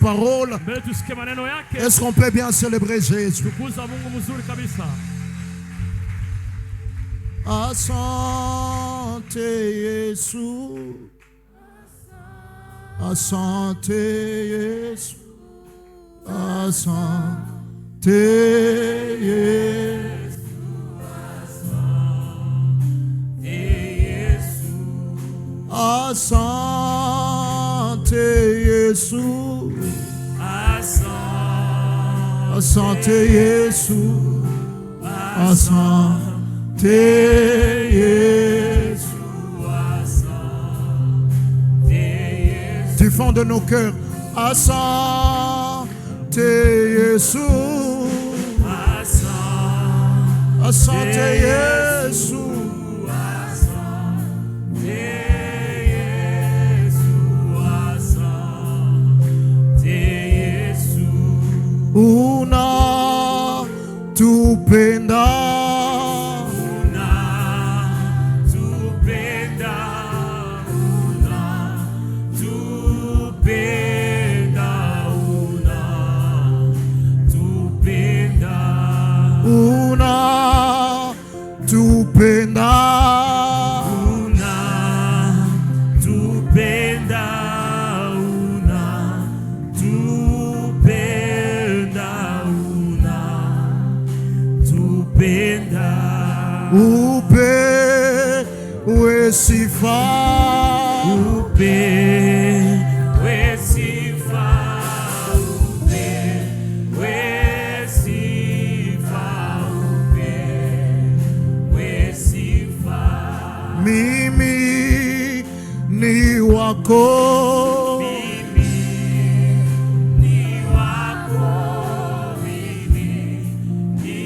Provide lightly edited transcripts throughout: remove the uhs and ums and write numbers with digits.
parole. Est-ce qu'on peut bien célébrer Jésus? Asante Yesu, asante Yesu, asante Yesu, asante Yesu, asante Yesu, asante Yesu. Du fond de nos cœurs, asante Yesu, asante Yesu, una tupenda, upe wesifa, upe wesifa, upe wesifa, upe wesifa. Mimi ni wako, mimi ni wako, mimi ni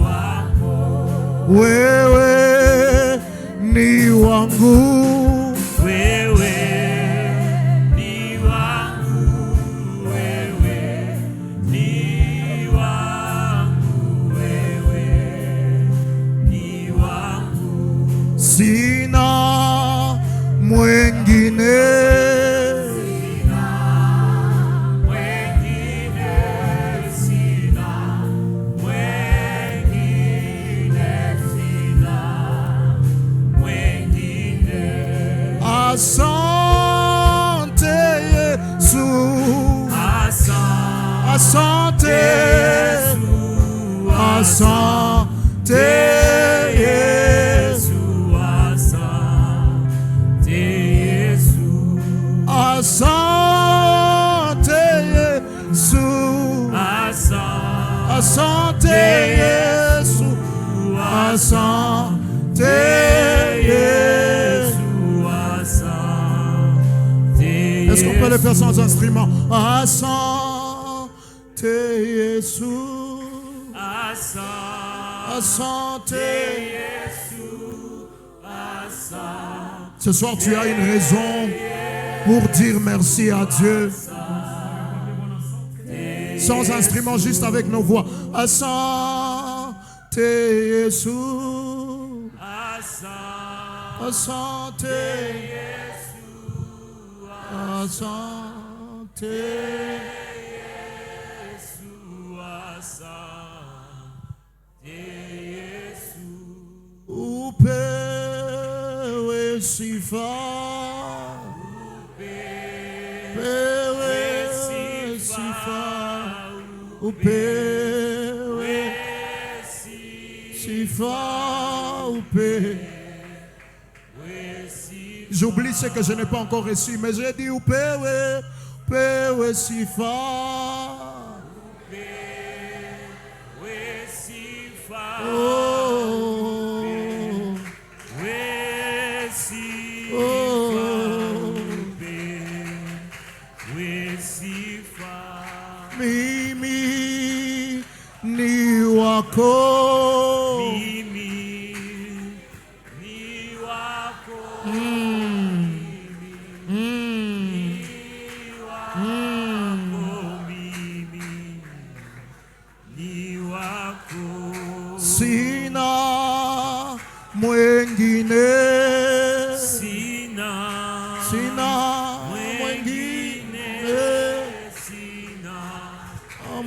wako, wewe ni wangu, wewe ni wangu, wewe ni wangu, wewe ni wangu. Sina mwengine, asante Yesu, asante Yesu, asante Yesu, asante Yesu, asante Yesu, asante Yesu, asante Yesu. Est-ce qu'on peut le faire sans instrument? Asante Yesu, asante Yesu, asante. Ce soir, tu as une raison pour dire merci à Dieu. Sans instrument, juste avec nos voix. Asante Yesu, asante Yesu, asante Yesu, asante Yesu. Upewe sifa, upewe sifa, upewe sifa, upewe. J'oublie ce que je n'ai pas encore reçu, mais j'ai dit upewe, upewe sifa, upewe sifa, oh, upewe sifa, upewe sifa. Mimi ni wako, sina mwengine, sina sina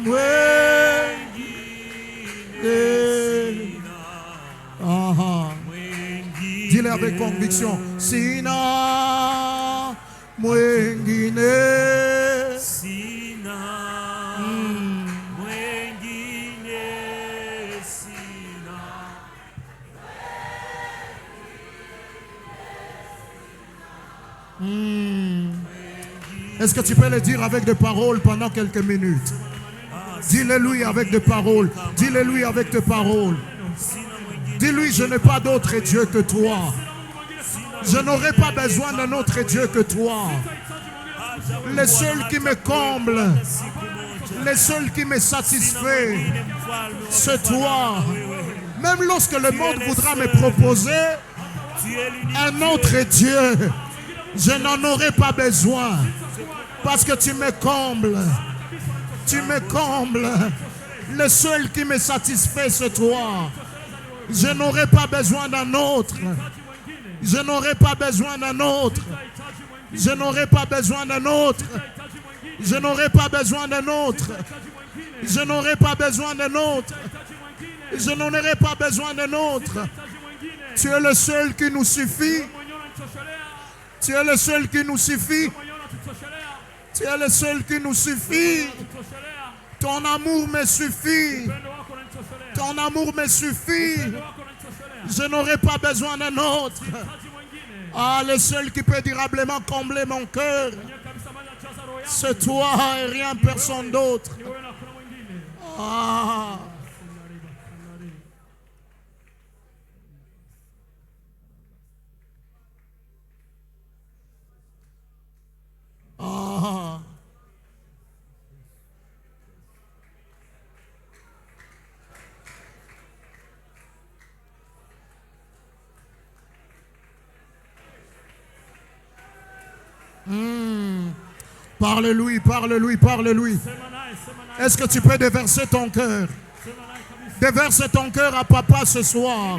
mwengine, dis-le avec conviction. Sina mwengine, sina mwengine, sina. Est-ce que tu peux le dire avec des paroles pendant quelques minutes? Dis-le-lui avec des paroles. Dis-le-lui avec des paroles. Dis-lui, je n'ai pas d'autre Dieu que toi. Je n'aurai pas besoin d'un autre Dieu que toi. Le seul qui me comble, le seul qui me satisfait, c'est toi. Même lorsque le monde voudra me proposer un autre Dieu, je n'en aurai pas besoin. Parce que tu me combles. Tu me combles. Le seul qui me satisfait, c'est toi. Je n'aurai pas besoin d'un autre. Je n'aurai pas besoin d'un autre. Je n'aurai pas besoin d'un autre. Je n'aurai pas besoin d'un autre. Je n'aurai pas besoin d'un autre. Je n'en aurai pas besoin d'un autre. Tu es le seul qui nous suffit. Tu es le seul qui nous suffit. Tu es le seul qui nous suffit. Ton amour me suffit. Ton amour me suffit. Je n'aurai pas besoin d'un autre. Ah, le seul qui peut durablement combler mon cœur, c'est toi et rien, personne d'autre. Ah. Ah. Parle-lui, parle-lui, parle-lui. Est-ce que tu peux déverser ton cœur? Déverse ton cœur à papa ce soir.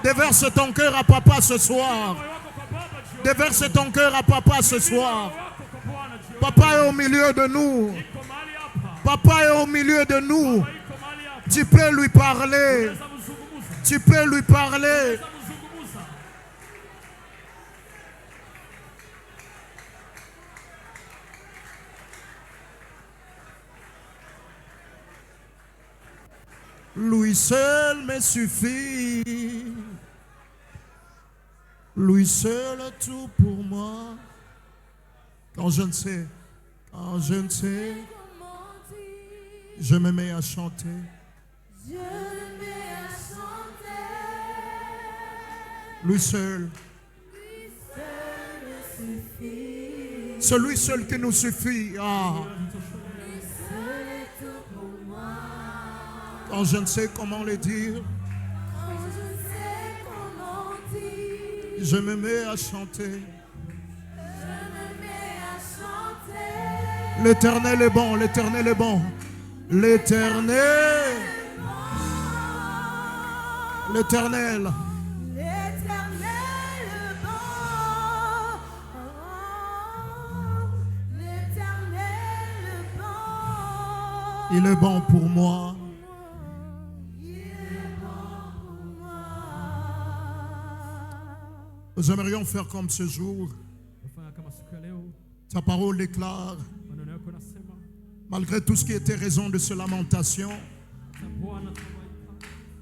Déverse ton cœur à papa ce soir. Déverse ton cœur à papa ce soir. Papa est au milieu de nous. Papa est au milieu de nous. Tu peux lui parler. Tu peux lui parler. Lui seul me suffit. Lui seul est tout pour moi. Quand je ne sais, je me mets à chanter. Lui seul. Celui seul qui nous suffit. Ah. Quand je ne sais comment le dire, je me mets à chanter. L'Éternel est bon, l'Éternel est bon. L'Éternel. L'Éternel. Il est bon pour moi. Nous aimerions faire comme ce jour. Ta parole déclare, malgré tout ce qui était raison de ces lamentations,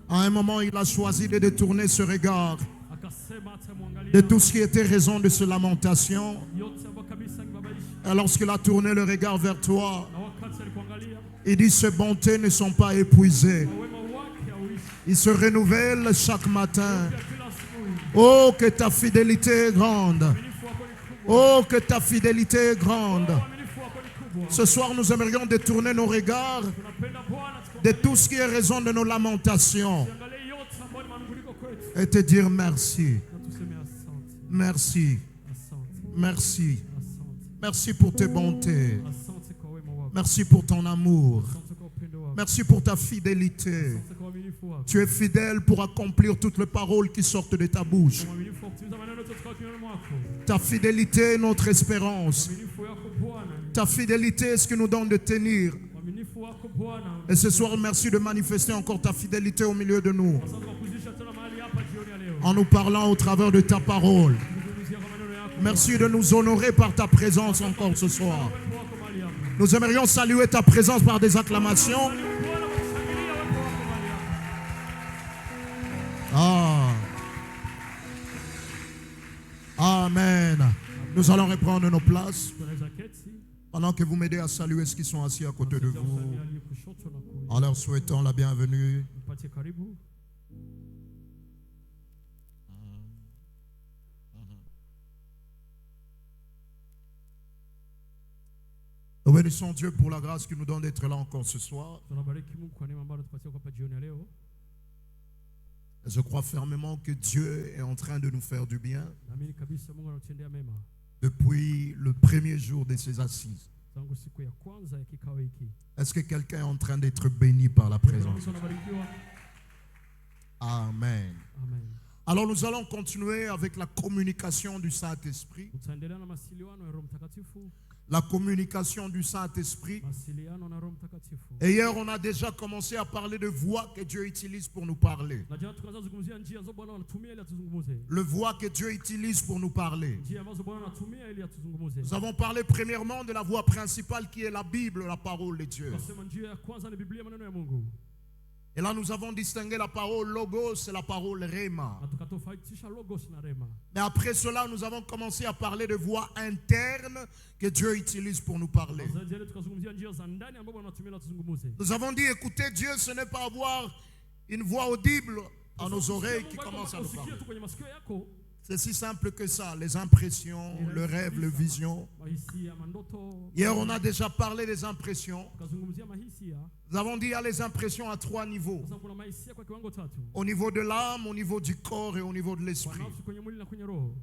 à un moment il a choisi de détourner ce regard de tout ce qui était raison de ces lamentations. Et lorsqu'il a tourné le regard vers toi, il dit, ces bontés ne sont pas épuisées. Ils se renouvellent chaque matin. Oh, que ta fidélité est grande. Oh, que ta fidélité est grande. Ce soir, nous aimerions détourner nos regards de tout ce qui est raison de nos lamentations et te dire merci. Merci. Merci. Merci pour tes bontés. Merci pour ton amour. Merci pour ta fidélité. Tu es fidèle pour accomplir toutes les paroles qui sortent de ta bouche. wako. Ta fidélité est notre espérance. Uaminifu wako Bwana. Ta fidélité est ce qui nous donne de tenir. Uaminifu wako Bwana. Et ce soir, merci de manifester encore ta fidélité au milieu de nous, Asante kwa kuzidisha tena mahali hapa jioni ya leo. en nous parlant au travers de ta parole. Kuzungumzia kwa maneno yako. Merci de nous honorer par ta présence encore ce soir. Uwepo wako mahali hapa. Nous aimerions saluer ta présence par des acclamations. Bwana kushangilia uwepo wako mahali hapa. Ah. Amen. Nous allons reprendre nos places Tunaweza keti. pendant que vous m'aidez à saluer ceux qui sont assis à côté de vous, Msalimia aliye kushoto na kulia. en leur souhaitant la bienvenue. Mpatie karibu. Nous bénissons Dieu pour la grâce qu'il nous donne d'être là encore ce soir. Tunabariki Mungu kwa neema ambayo anatupatia kwa hapa jioni ya leo. Et je crois fermement que Dieu est en train de nous faire du bien Naamini kabisa Mungu anatutendea mema depuis le premier jour de ces assises. tangu siku ya kwanza ya kikao hiki. Est-ce que quelqu'un est en train d'être béni par la présence? Mtu anabarikiwa. Amen. Amen. Alors nous allons continuer avec la communication du Saint-Esprit. Tutaendelea na masiliano ya Roho Mtakatifu. La communication du Saint-Esprit. Masiliano na Roho Mtakatifu. Et hier, on a déjà commencé à parler de voix que Dieu utilise pour nous parler. Na jana tukaanza kuzungumzia njia ambazo Bwana anatumia ili atuzungumuze. Le voix que Dieu utilise pour nous parler. Njia ambazo Bwana anatumia ili atuzungumuze. Nous avons parlé premièrement de la voix principale qui est la Bible, la parole de Dieu. Tunasema njia ya kwanza ni Biblia, maneno ya Mungu. Et là, nous avons distingué la parole logos et la parole rema. Na tukatofautisha logos na rema. Mais après cela, nous avons commencé à parler de voix internes que Dieu utilise pour nous parler. Zaidi yale tukazungumzia njia za ndani ambazo Bwana anatumia ili atuzungumuze. Nous avons dit, écoutez, Dieu, ce n'est pas avoir une voix audible à nos oreilles qui commence à nous parler. Usikie tu kwenye masikio yako. C'est si simple que ça, les impressions, le rêve, les visions. Mahisia, mandoto. Hier, on a déjà parlé des impressions. Tukazungumzia mahisia. Nous avons dit, il y a les impressions à 3 niveaux. Sasa kuna mahisia kwa kiwango tatu. Au niveau de l'âme, au niveau du corps et au niveau de Kwa l'esprit. nafsi, kwenye mwili na kwenye roho.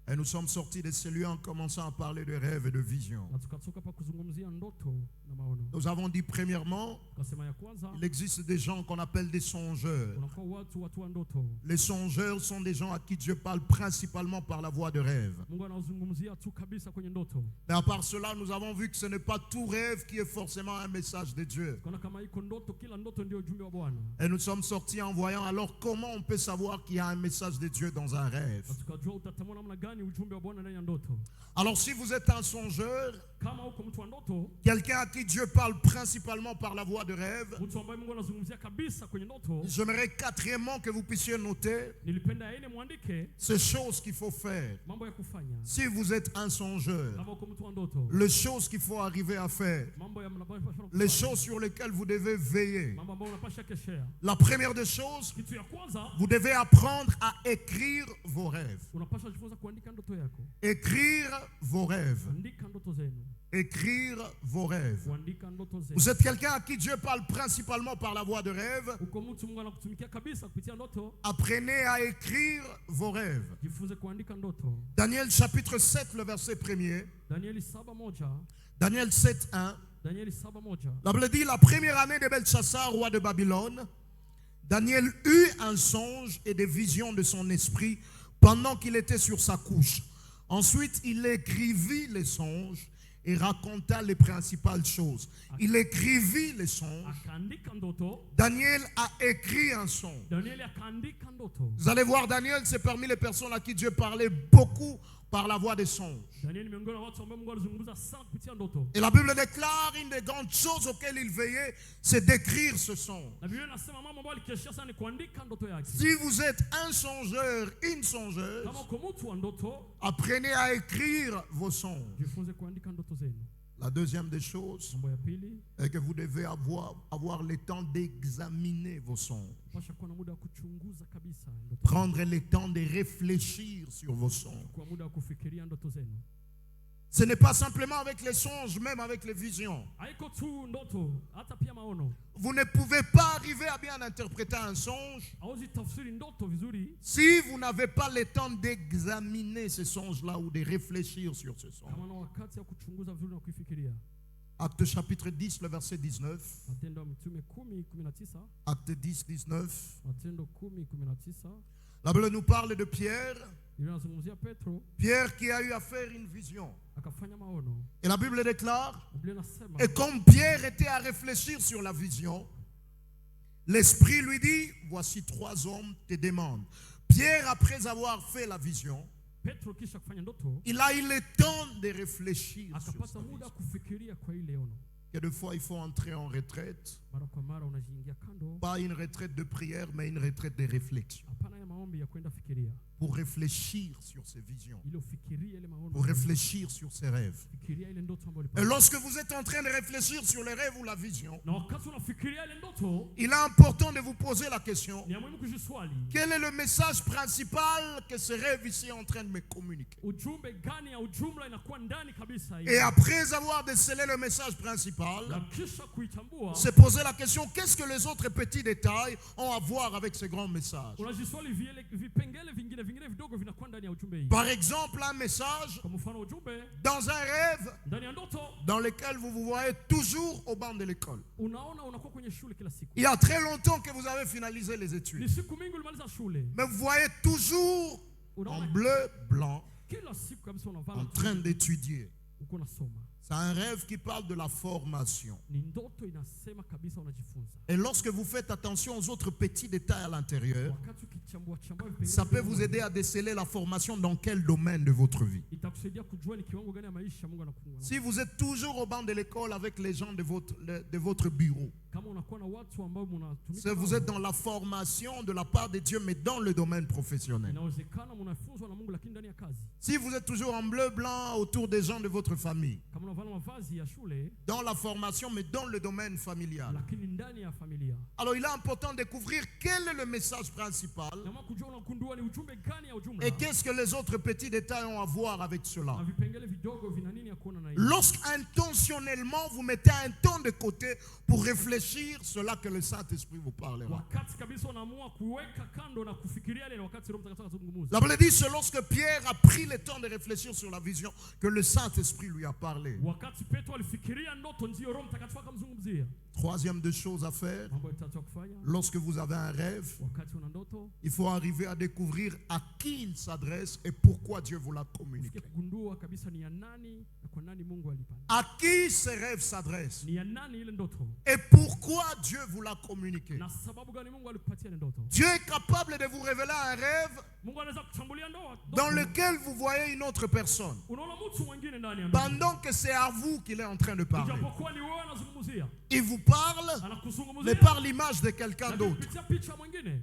Et nous sommes sortis de ce lieu en commençant à parler de rêves et de visions. Na tukatoka pa kuzungumzia ndoto na maono. Nous avons dit premièrement, Tukasema ya kwanza, il existe des gens qu'on appelle des songeurs. unakuwa watu wa ndoto. Les songeurs sont des gens à qui Dieu parle principalement par la voie de rêve. Mungu anazungumzia tu kabisa kwenye ndoto. Mais à part cela, nous avons vu que ce n'est pas tout rêve qui est forcément un message de Dieu. Kuna kama iko ndoto, kila ndoto ndio ujumbe wa Bwana. Et nous sommes sortis en voyant alors comment on peut savoir qu'il y a un message de Dieu dans un rêve. Na tukajua utatambua namna gani ujumbe wa Bwana ndani ya ndoto. Alors si vous êtes un songeur, Kama uko mtu wa ndoto, quelqu'un à qui Dieu parle principalement par la voie de rêve, mtu ambaye Mungu anazungumzia kabisa kwenye ndoto, j'aimerais quatrièmement que vous puissiez noter nilipenda ile muandike ces choses qu'il faut faire. mambo ya kufanya. Si vous êtes un songeur, Kama uko mtu wa ndoto, les choses qu'il faut arriver à faire, mambo ya mnapaswa kufanya. les choses sur lesquelles vous devez veiller. Mambo ambayo unapaswa keshea. La première des choses, Kitu ya kwanza, vous devez apprendre à écrire vos rêves. unapaswa kujifunza kuandika ndoto yako. Écrire vos rêves. Andika ndoto zenu. Écrire vos rêves. Kuandika ndoto zenu. Vous êtes quelqu'un à qui Dieu parle principalement par la voie de rêve. Uko mtu Mungu anakutumikia kabisa kupitia ndoto. Apprenez à écrire vos rêves. Jifunze kuandika ndoto. Daniel chapitre 7, le verset 1er. Danieli 7:1. Daniel 7, 1. Danieli 7:1. La Bible dit, la première année de Belchassar, roi de Babylone, Daniel eut un songe et des visions de son esprit pendant qu'il était sur sa couche. Ensuite, il écrivit les songes et raconta les principales choses. Il écrivit les songes. Akaandika ndoto. Daniel a écrit un songe. Danieli akaandika ndoto. Vous allez voir, Daniel, c'est parmi les personnes à qui Dieu parlait beaucoup par la voie des songes. Danieli miongoni mwa watu ambao Mungu alizungumza sana kupitia ndoto. Et la Bible déclare une des grandes choses auxquelles il veillait, c'est d'écrire ce songe. Na Biblia inasema mambo ambayo alikeshia sana ni kuandika ndoto yake. Si vous êtes un songeur, une songeuse, Kama uko mtu wa ndoto, apprenez à écrire vos songes. jifunze kuandika ndoto zenu. La deuxième des choses Mambo ya pili, est que vous devez avoir le temps d'examiner vos songes. pasha kuwa na muda wa kuchunguza kabisa ndoto. Prendre le temps de réfléchir sur vos songes. Kwa muda wa kufikiria ndoto zenu. Ce n'est pas simplement avec les songes, même avec les visions. Haiko tu ndoto, hata pia maono. Vous ne pouvez pas arriver à bien interpréter un songe Hauwezi tafsiri ndoto vizuri si vous n'avez pas le temps d'examiner ces songes-là ou de réfléchir sur ce songe. kama na wakati ya kuchunguza vizuri na kuifikiria. Acte chapitre 10, le verset 19. Matendo ya Mitume 10:19. Acte 10, 19. Matendo 10:19. La Bible nous parle de Pierre. Inazungumzia Petro Pierre qui a eu à faire une vision. akafanya maono. Et la Bible déclare, Biblia inasema et comme Pierre était à réfléchir sur la vision, l'Esprit lui dit, voici 3 hommes te demandent. Pierre, après avoir fait la vision, Petro kisha kufanya ndoto il a eu le temps de réfléchir sur sa akapata muda vision. kufikiria kwa ile ono. Que des fois, il faut entrer en retraite. Mara kwa mara unajiingia kando, Pas une retraite de prière, mais une retraite de réflexion. hapana ya maombi ya kwenda fikiria, Pour réfléchir sur ses visions. ile ufikirie ile maono, Pour réfléchir sur ses rêves. fikiria ile ndoto ambayo Et ulipata. lorsque vous êtes en train de réfléchir sur les rêves ou la vision, Na wakati unafikiria ile ndoto, il est important de vous poser la question, ni ya muhimu kujiswali, quel est le message principal que ce rêve ici est en train de me communiquer? ujumbe gani ya ujumla inakuwa ndani kabisa hii. Et après avoir décelé le message principal, Na kisha kuitambua, se poser la question, qu'est-ce que les autres petits détails ont à voir avec ce grand message? unajiswali vipengele vingine vidogo vinakuwa ndani ya ujumbe hii. Par exemple, un message Kwa mfano ujumbe dans un rêve ndani ya ndoto, dans lequel vous vous voyez toujours au banc de l'école. unaona unakuwa kwenye shule kila siku. Il y a très longtemps que vous avez finalisé les Ni études. siku mingi ulimaliza shule, Mais vous voyez toujours en unaona bleu, blanc, kila siku kabisa unavaa en train d'étudier. uko unasoma. C'est un rêve qui parle de la formation. Ni ndoto inasema kabisa unajifunza. Et lorsque vous faites attention aux autres petits détails à l'intérieur, Wakati ukichambua vipengele ça peut vidogo, vous aider à déceler la formation dans quel domaine de votre vie. itakusaidia kujua ni kiwango gani ya maisha Mungu anakuwa. Si vous êtes toujours au banc de l'école avec les gens de votre bureau, Kama unakuwa na watu ambao si mnatumika vous nao, êtes dans la formation de la part de Dieu, mais dans le domaine professionnel. inawezekana mnafunzwa na Mungu lakini ndani ya kazi. Si vous êtes toujours en bleu, blanc autour des gens de votre famille, Kama unavaa mavazi ya shule dans la formation, mais dans le domaine familial. lakini ndani ya familia. Alors il est important de découvrir quel est le message principal Na maana kujua unagundua ni ujumbe gani ya ujumla. et qu'est-ce que les autres petits détails ont à voir avec cela. Na vipengele vidogo vina nini ya kuona na hiyo. Lorsqu'intentionnellement vous mettez un temps de côté pour réfléchir, cela que le Saint-Esprit vous parlera. Wakati kabisa unaamua kuweka kando na kufikiria ile wakati Roho Mtakatifu anazungumza. La Bible dit c'est lorsque Pierre a pris le temps de réfléchir sur la vision que le Saint-Esprit lui a parlé. Wakati Petro alifikiria ndoto ndio Roho Mtakatifu akamzungumzia. Troisième des choses à faire, Mambo ya tatu ya kufanya. lorsque vous avez un rêve, Wakati una ndoto, il faut arriver à découvrir à qui il s'adresse et pourquoi Dieu vous l'a communiqué. ufike kugundua kabisa ni ya nani na kwa nani Mungu alipanda. À qui ce rêve s'adresse Ni ya nani ile ndoto? et pourquoi Dieu vous l'a communiqué. Na sababu gani Mungu alikupatia ile ndoto? Dieu est capable de vous révéler un rêve Mungu anaweza kuchambulia ndoto dans lequel vous voyez une autre personne, unaona mtu mwingine ndani ya ndoto. pendant que c'est à vous qu'il est en train de parler. Ijapokuwa ni wewe anazungumzia. Il vous parle, mais Anakuzungumzia. par l'image de quelqu'un Lakini d'autre. kupitia picha mwingine.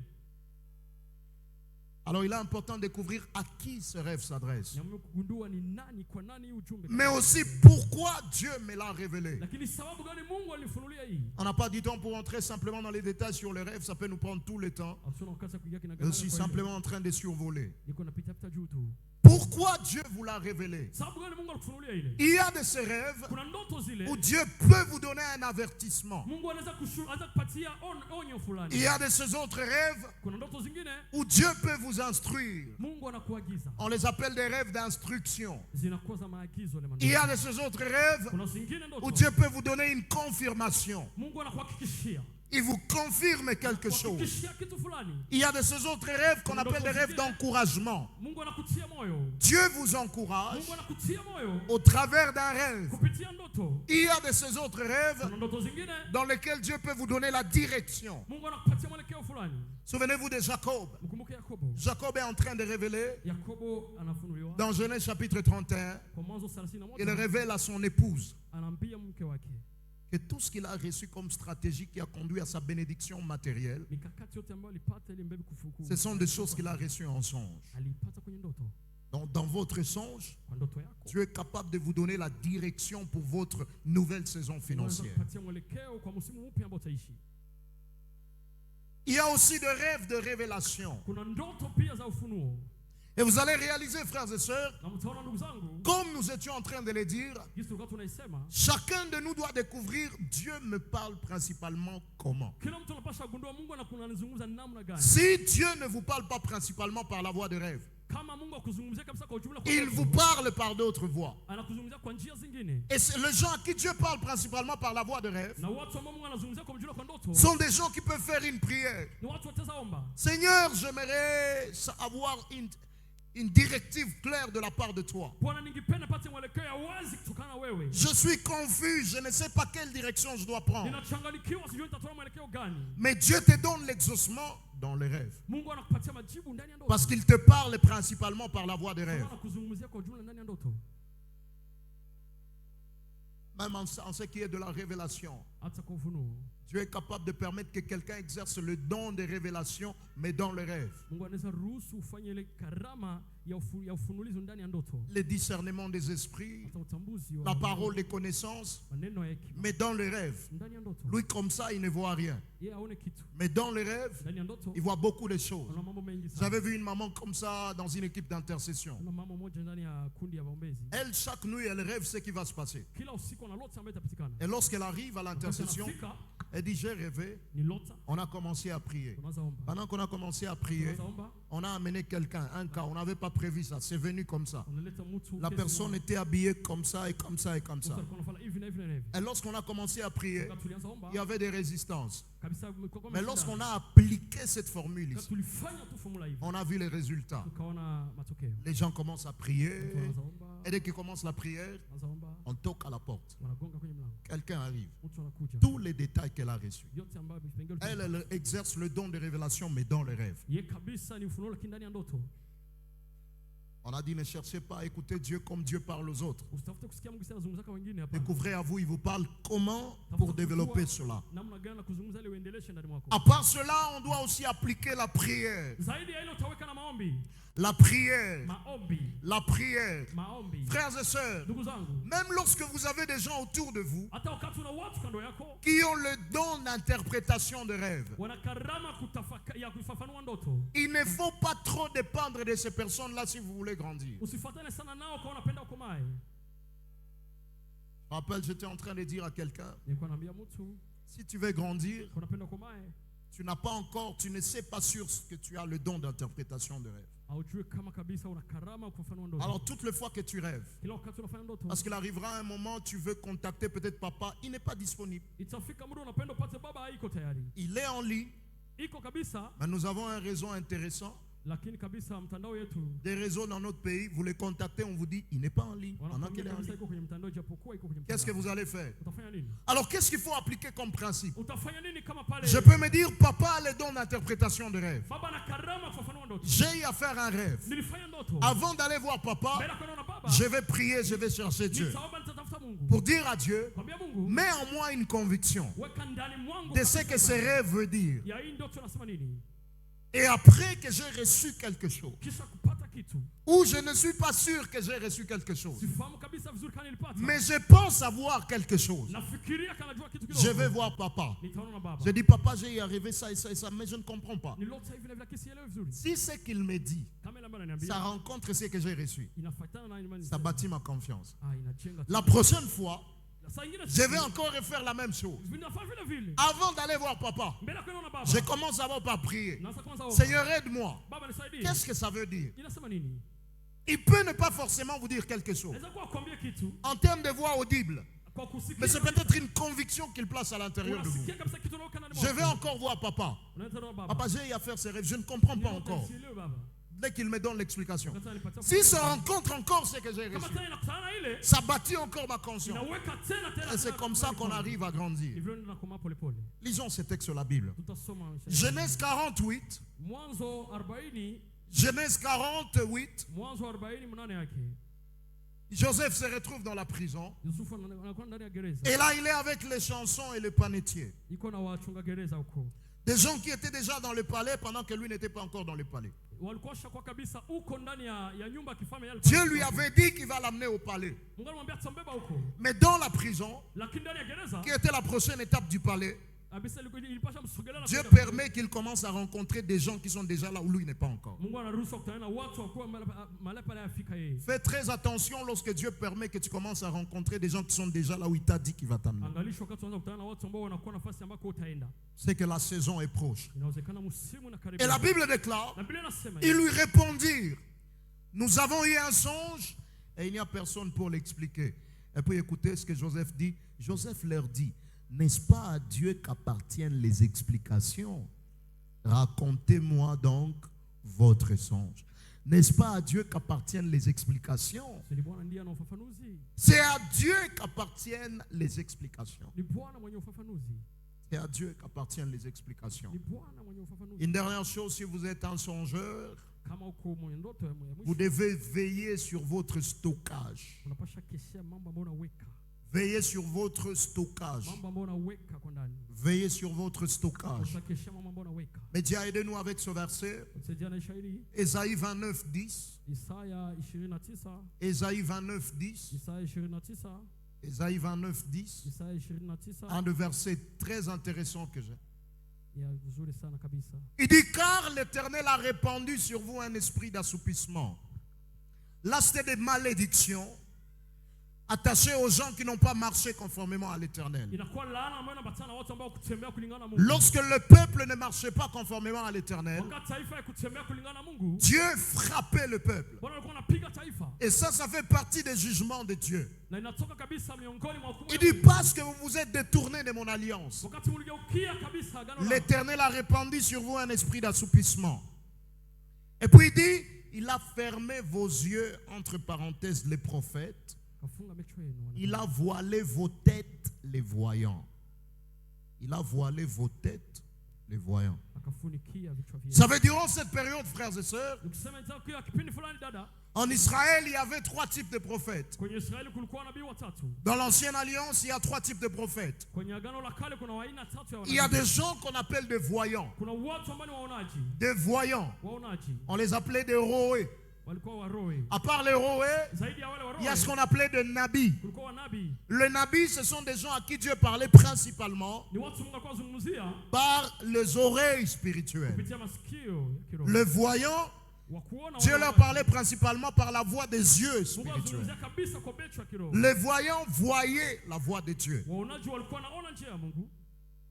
Alors il est important de découvrir à qui ce rêve s'adresse, Na kugundua ni nani kwa nani hii ujumbe. mais aussi pourquoi Dieu me l'a révélé. Lakini sababu gani Mungu alifunulia hii? On n'a pas du temps pour entrer simplement dans les détails sur les rêves, ça peut nous prendre tout le temps. Asiona wakati kuingia Je kinagana. suis simplement en train de survoler. Niko napita pita juu tu. Pourquoi Dieu vous l'a révélé? Sababu gani Mungu alikufunulia ile? Il y a de ces rêves Kuna ndoto zile. où Dieu peut vous donner un avertissement. Mungu anaweza kupatia onyo fulani. Il y a de ces autres rêves Kuna ndoto zingine où Dieu peut vous instruire. Mungu anakuagiza. On les appelle des rêves d'instruction. Zinakuwa za maagizo ile maneno. Il y a de ces autres rêves Kuna zingine où ndoto. Dieu peut vous donner une confirmation. Mungu anakuhakikishia. Il vous confirme quelque chose. Kuhakikishia kitu fulani. Il y a de ces autres rêves qu'on appelle des rêves d'encouragement. Mungu anakutia moyo. Dieu vous encourage Mungu anakutia moyo. au travers d'un rêve. Kupitia ndoto. Il y a de ces autres rêves Kuna ndoto zingine. dans lesquels Dieu peut vous donner la direction. Mungu anakupatia mwelekeo fulani. Souvenez-vous de Jacob. Mkumbuke Yakobo. Jacob est en train de révéler Yakobo anafunuliwa. dans Genèse chapitre 31, Kwa Mwanzo 31. il révèle à son épouse Anaambia mke wake. que tout ce qu'il a reçu comme stratégie qui a conduit à sa bénédiction matérielle, Mikakati yote ambayo alipata ili mbebe kufuku. ce sont des choses qu'il a reçues en songe. Alipata kwenye ndoto. Donc dans votre songe, Kwa ndoto yako. Dieu est capable de vous donner la direction pour votre nouvelle saison financière. Kupatia mwelekeo kwa msimu mpya ambao utaishi. Il y a aussi des rêves de révélation. Kuna ndoto pia za ufunuo. Et vous allez réaliser, frères et sœurs, Na mtaona ndugu zangu, comme nous étions en train de le dire, jinsi tulikuwa tunaisema, chacun de nous doit découvrir Dieu me parle principalement comment. kila mtu anapaswa kugundua Mungu anazungumza namna gani. Si Dieu ne vous parle pas principalement par la voie de rêve, Kama Mungu akuzungumzia kabisa kwa ujumla kwa il vous parle par d'autres voies. anakuzungumzia kwa njia zingine. Et les gens à qui Dieu parle principalement par la voie de rêve Na watu ambao Mungu anazungumzia kwa ujumla kwa ndoto sont des gens qui peuvent faire une prière. ni watu wateza omba. Seigneur, j'aimerais avoir une directive claire de la part de toi. Bwana, ningependa pate mwelekeo ya wazi kutokana na wewe. Je suis confus, je ne sais pas quelle direction je dois prendre. Ninachanganyikiwa, sijui nitatoa mwelekeo gani. Mais Dieu te donne l'exaucement dans les rêves. Mungu anakupatia majibu ndani ya ndoto. Parce qu'il te parle principalement par la voie des rêves. Anakuzungumzia kwa ujumla ndani ya ndoto. Même en ce qui est de la révélation. Hata kwa ufunuo. Dieu est capable de permettre que quelqu'un exerce le don de révélation, mais dans le rêve. Mungu anaweza ruhusu ufanye ile karama ya ufunulizo ndani ya ndoto. Le discernement des esprits, Hata utambuzi wa la parole des connaissances, maneno ya hekima. mais dans le rêve. Ndani ya ndoto. Lui, comme ça, il ne voit rien. Yeye aone kitu. Mais dans le rêve, Ndani ya ndoto. il voit beaucoup de choses. Kuna mambo mengi sana. J'avais vu une maman comme ça dans une équipe d'intercession. Kuna mama moja ndani ya kundi ya maombezi. Elle, chaque nuit, elle rêve ce qui va se passer. Kila usiku analota ambayo itapatikana. Et lorsqu'elle arrive à l'intercession, Anafika, elle dit, j'ai rêvé. ni lota. On a commencé à prier. Tunaanza omba. Pendant qu'on a commencé à prier, Tunaanza omba. on a amené quelqu'un, un cas. On n'avait pas prévu ça. C'est venu comme ça. Unaleta mtu. La personne était habillée comme ça et comme ça et comme ça. Et Et lorsqu'on a commencé à prier, il y avait des résistances. Mais lorsqu'on a appliqué cette formule ici, on a vu les résultats. Les gens commencent à prier. Et dès qu'ils commencent la prière, on toque à la porte. Quelqu'un arrive. Tous les détails qu'elle a reçus. Elle exerce le don de révélation, mais dans les rêves. On a dit ne cherchez pas à écouter Dieu comme Dieu parle aux autres. Découvrez à vous, il vous parle comment pour développer cela. À part cela, on doit aussi appliquer la prière. La prière. La prière. Frères et sœurs, même lorsque vous avez des gens autour de vous qui ont le don d'interprétation de rêves, il ne faut pas trop dépendre de ces personnes-là si vous voulez grandir. Je me rappelle, j'étais en train de dire à quelqu'un, si tu veux grandir, tu n'as pas encore, tu ne sais pas sûr que tu as le don d'interprétation de rêve. Alors toutes les fois que tu rêves, parce qu'il arrivera un moment tu veux contacter peut-être papa, il n'est pas disponible. Il est en ligne. Mais nous avons un réseau intéressant. Des réseaux dans notre pays, vous les contactez, on vous dit il n'est pas en ligne. Qu'est-ce que vous allez faire? Alors qu'est-ce qu'il faut appliquer comme principe? Je peux me dire papa a le don d'interprétation de rêve. J'ai eu à faire un rêve. Avant d'aller voir papa, je vais prier, je vais chercher Dieu pour dire à Dieu, mets en moi une conviction de ce que ce rêve veut dire. Et après que j'ai reçu quelque chose, ou je ne suis pas sûr que j'ai reçu quelque chose, mais je pense avoir quelque chose, je vais voir papa. Je dis papa, j'ai arrivé ça et ça et ça, mais je ne comprends pas. Si ce qu'il me dit, ça rencontre ce que j'ai reçu, ça bâtit ma confiance. La prochaine fois, je vais encore refaire la même chose. Avant d'aller voir papa, je commence d'abord par prier. Seigneur, aide-moi. Qu'est-ce que ça veut dire? Il peut ne pas forcément vous dire quelque chose en termes de voix audible, mais c'est peut-être une conviction qu'il place à l'intérieur de vous. Je vais encore voir papa. Papa, j'ai eu à faire ces rêves, je ne comprends pas encore. Dès qu'il me donne l'explication. Si ça rencontre encore ce que j'ai reçu, ça bâtit encore ma conscience. Et c'est comme ça qu'on arrive à grandir. Lisons ce texte sur la Bible. Genèse 48. Genèse 48. Joseph se retrouve dans la prison. Et là, il est avec les chansons et les panetiers. Des gens qui étaient déjà dans le palais pendant que lui n'était pas encore dans le palais. Dieu lui avait dit qu'il va l'amener au palais. Mais dans la prison, qui était la prochaine étape du palais, Dieu permet qu'il commence à rencontrer des gens qui sont déjà là où lui n'est pas encore. Fais très attention lorsque Dieu permet que tu commences à rencontrer des gens qui sont déjà là où il t'a dit qu'il va t'amener. C'est que la saison est proche. Et la Bible déclare, ils lui répondirent, Nous avons eu un songe et il n'y a personne pour l'expliquer. Et puis écoutez ce que Joseph dit. Joseph leur dit, n'est-ce pas à Dieu qu'appartiennent les explications? Racontez-moi donc votre songe. N'est-ce pas à Dieu qu'appartiennent les explications? Si ni Bwana ndiye ana ufafanuzi. C'est à Dieu qu'appartiennent les explications. Ni Bwana mwenye ufafanuzi. C'est à Dieu qu'appartiennent les explications. Ni Bwana mwenye ufafanuzi. Une dernière chose, si vous êtes un songeur, Kama uko mwenye ndoto ya vous mwisho, devez veiller sur votre stockage. unapasha keshia mambo ambayo unaweka. Veillez sur votre stockage. Mambo ambayo unaweka kwa ndani. Veillez sur votre stockage. Utakeshia mambo ambayo unaweka. Mais Dieu, aidez-nous avec ce verset. Tusaidiane na shairi. Ésaïe 29, 10. Isaya 29. Ésaïe 29, 10. Isaya 29. Ésaïe 29, 10. Isaya 29. Un de versets très intéressants que j'ai. Ya vizuri sana kabisa. Il dit, car l'Éternel a répandu sur vous un esprit d'assoupissement. Là, c'était des malédictions attachées aux gens qui n'ont pas marché conformément à l'Éternel. Inakuwa laana ambayo inabatana na watu ambao kutembea kulingana na Mungu. Lorsque le peuple ne marchait pas conformément à l'Éternel, Wakati taifa ya kutembea kulingana na Mungu, Dieu frappait le peuple. Bwana alikuwa anapiga taifa. Et ça fait partie des jugements de Dieu. Na inatoka kabisa miongoni mwa hukumu. Il dit, parce que vous vous êtes détournés de mon alliance, Wakati mligeukia kabisa agano langu. l'Éternel a répandu sur vous un esprit d'assoupissement. Et puis il dit, il a fermé vos yeux, entre parenthèses, les prophètes. Kafunga macho yenu. Il a voilé vos têtes, les voyants. Il a voilé vos têtes, les voyants. Akafunikia vichwa vyenu. Ça veut dire, durant cette période, frères et sœurs, Ukisema nzao kwa kipindi fulani dada, en Israël, il y avait 3 types de prophètes. kwenye Israeli kulikuwa nabii watatu. Dans l'ancienne alliance, il y a 3 types de prophètes. Kwenye agano la kale kuna aina tatu ya Il y a wanabii. des gens qu'on appelle des voyants. Kuna watu ambao ni waonaji. Des voyants. Waonaji. On les appelait des roés. Walikuwa waroe. À part les roés, Zaidi ya wale il y a ce waroe. qu'on appelait des nabis. Kulikuwa wanabii. Les nabis, ce sont des gens à qui Dieu parlait principalement Ni watu Mungu alikuwa anazungumzia par les oreilles spirituelles. kupitia masikio ya kiroho. Les voyants, Wa kuona Dieu wale leur waonaji. parlait principalement par la voix des yeux Mungu spirituels. anazungumzia kabisa kwa macho ya kiroho. Les voyants voyaient la voix de Dieu. Waonaji walikuwa wanaona njia ya Mungu,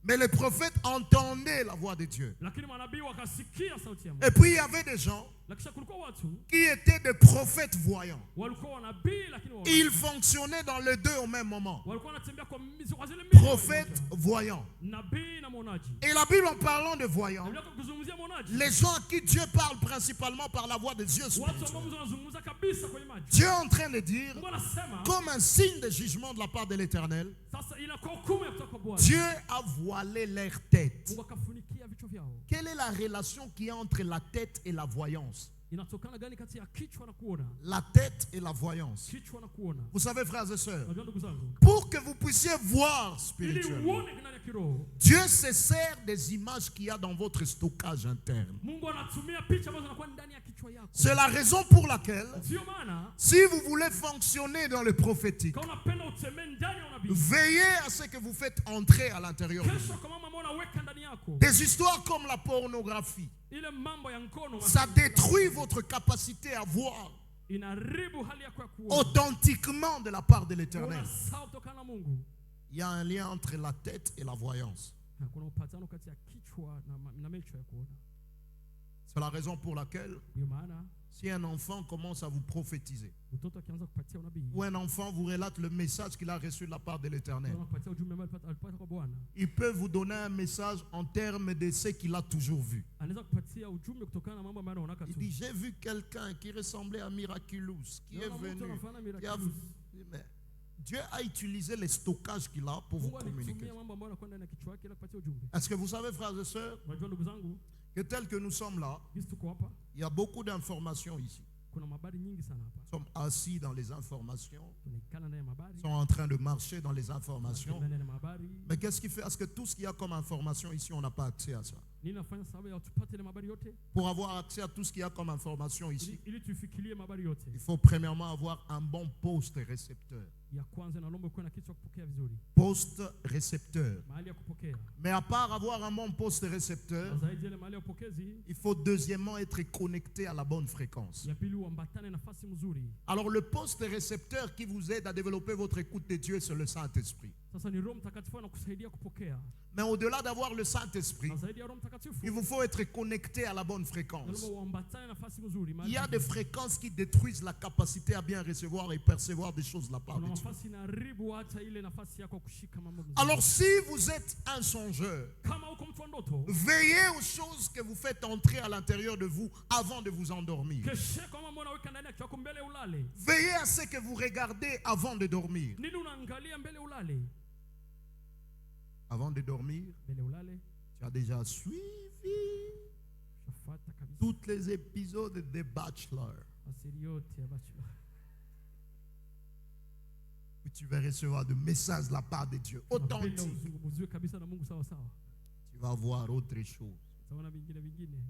Mais les prophètes entendaient la voix de Dieu. lakini manabii wakasikia sauti ya Mungu. Et puis il y avait des gens Na kisha kulikuwa watu qui étaient des prophètes voyants. walikuwa wanabii lakini waonaji. Ils fonctionnaient dans les deux au même moment. Walikuwa wanatembea kwa zile mbili. Prophètes voyants. Nabii na mwonaji. Et la Bible, en parlant de voyants, Biblia kuzungumzia mwonaji. les gens à qui Dieu parle principalement par la voix de Dieu Watu ambao spirituel. Mungu anazungumza kabisa kwenye macho. Dieu est en train de dire, Mungu anasema comme un signe de jugement de la part de l'Éternel, sasa inakuwa hukumu ya kutoka kwa Bwana. Dieu a voilé leur tête. Mungu akafunikia vichwa vyao. Quelle est la relation qu'il y a entre la tête et la voyance? Inatokana gani kati ya kichwa na kuona? La tête et la voyance. Kichwa na kuona. Vous savez, frères et sœurs, Unajua ndugu zangu, pour que vous puissiez voir ili spirituellement, uone ndani ya kiroho, Dieu se sert des images qu'il y a dans votre stockage interne. Mungu anatumia picha ambazo zinakuwa ndani ya kichwa yako. C'est la raison pour laquelle, Sio maana si vous voulez fonctionner dans le prophétique, kama unapenda utembee ndani ya unabii, veillez à ce que vous faites entrer à l'intérieur de vous. kesho kama mama unaweka ndani yako Des histoires comme la pornographie, ile mambo ya ngono, ça détruit votre capacité à voir inaharibu hali yako ya kuona. authentiquement de la part de l'Éternel. Kuna sawa kutokana na Mungu. Il y a un lien entre la tête et la voyance. Na kuna upatano kati ya kichwa na macho ya kuona. C'est la raison pour laquelle, Ndio maana si un enfant commence à vous prophétiser, mtoto akianza kupatia unabii, ou un enfant vous relate le message qu'il a reçu de la part de l'Éternel, anakupatia ujumbe ambao alipata kwa Bwana, il peut vous donner un message en termes de ce qu'il a toujours vu. anaweza kupatia ujumbe kutokana na mambo ambayo anaona Il tu. dit, j'ai vu quelqu'un qui ressemblait à Miraculous, qui est venu. qui a vu- Mais Dieu a utilisé les stockages qu'il a pour vous Mungu communiquer. alitumia mambo ambayo yanakuwa ndani ya kichwa yake ili kupatia ujumbe. Est-ce que vous savez, frères et sœurs, Unajua ndugu zangu, que tel que nous sommes là, sisi tuko hapa, il y a beaucoup d'informations ici. kuna habari nyingi sana hapa. Nous sommes assis dans les informations, Tunaikana ndani ya habari, nous sommes en train de marcher dans les informations. ndani ya habari. Mais qu'est-ce qui fait? Est-ce que tout ce qu'il y a comme information ici, on n'a pas accès à ça? Nini nafanya sababu ya tupate ile habari yote? Pour avoir accès à tout ce qu'il y a comme information ici, Ili tufikirie habari yote. il faut premièrement avoir un bon poste récepteur. Ya kwanza naomba kuwa na kitu cha kupokea vizuri. Poste récepteur. Mahali ya kupokea. Mais à part avoir un bon poste récepteur, Na zaidi ile mahali ya upokezi, il faut deuxièmement être connecté à la bonne fréquence. ya pili uambatane nafasi mzuri. Alors le poste récepteur qui vous aide à développer votre écoute de Dieu, c'est le Saint-Esprit. Sasa ni Roho Mtakatifu anakusaidia kupokea. Mais au-delà d'avoir le Saint-Esprit, na zaidi ya Roho Mtakatifu il vous faut être connecté à la bonne fréquence. lazima uambatane nafasi nzuri. Il y a des fréquences qui détruisent la capacité à bien recevoir et percevoir des choses de la part Kuna de Dieu. nafasi inaharibu hata ile nafasi yako kushika mambo mzuri. Alors si vous êtes un songeur, Kama uko mtu wa ndoto, veillez aux choses que vous faites entrer à l'intérieur de vous avant de vous endormir. keshe kwa mambo unaweka ndani ya kichwa chako mbele ulale. Veillez à ce que vous regardez avant de dormir. Nini unaangalia mbele ulale? Avant de dormir, Mbele ulale. tu as déjà suivi Shafuata kabisa tous les épisodes de Bachelor. asili yote ya bachelor. Où tu vas recevoir des messages de la part de Dieu. Unapenda Authentique. uzungumziwe kabisa na Mungu sawa sawa. Tu vas voir autre chose. Utaona vingine.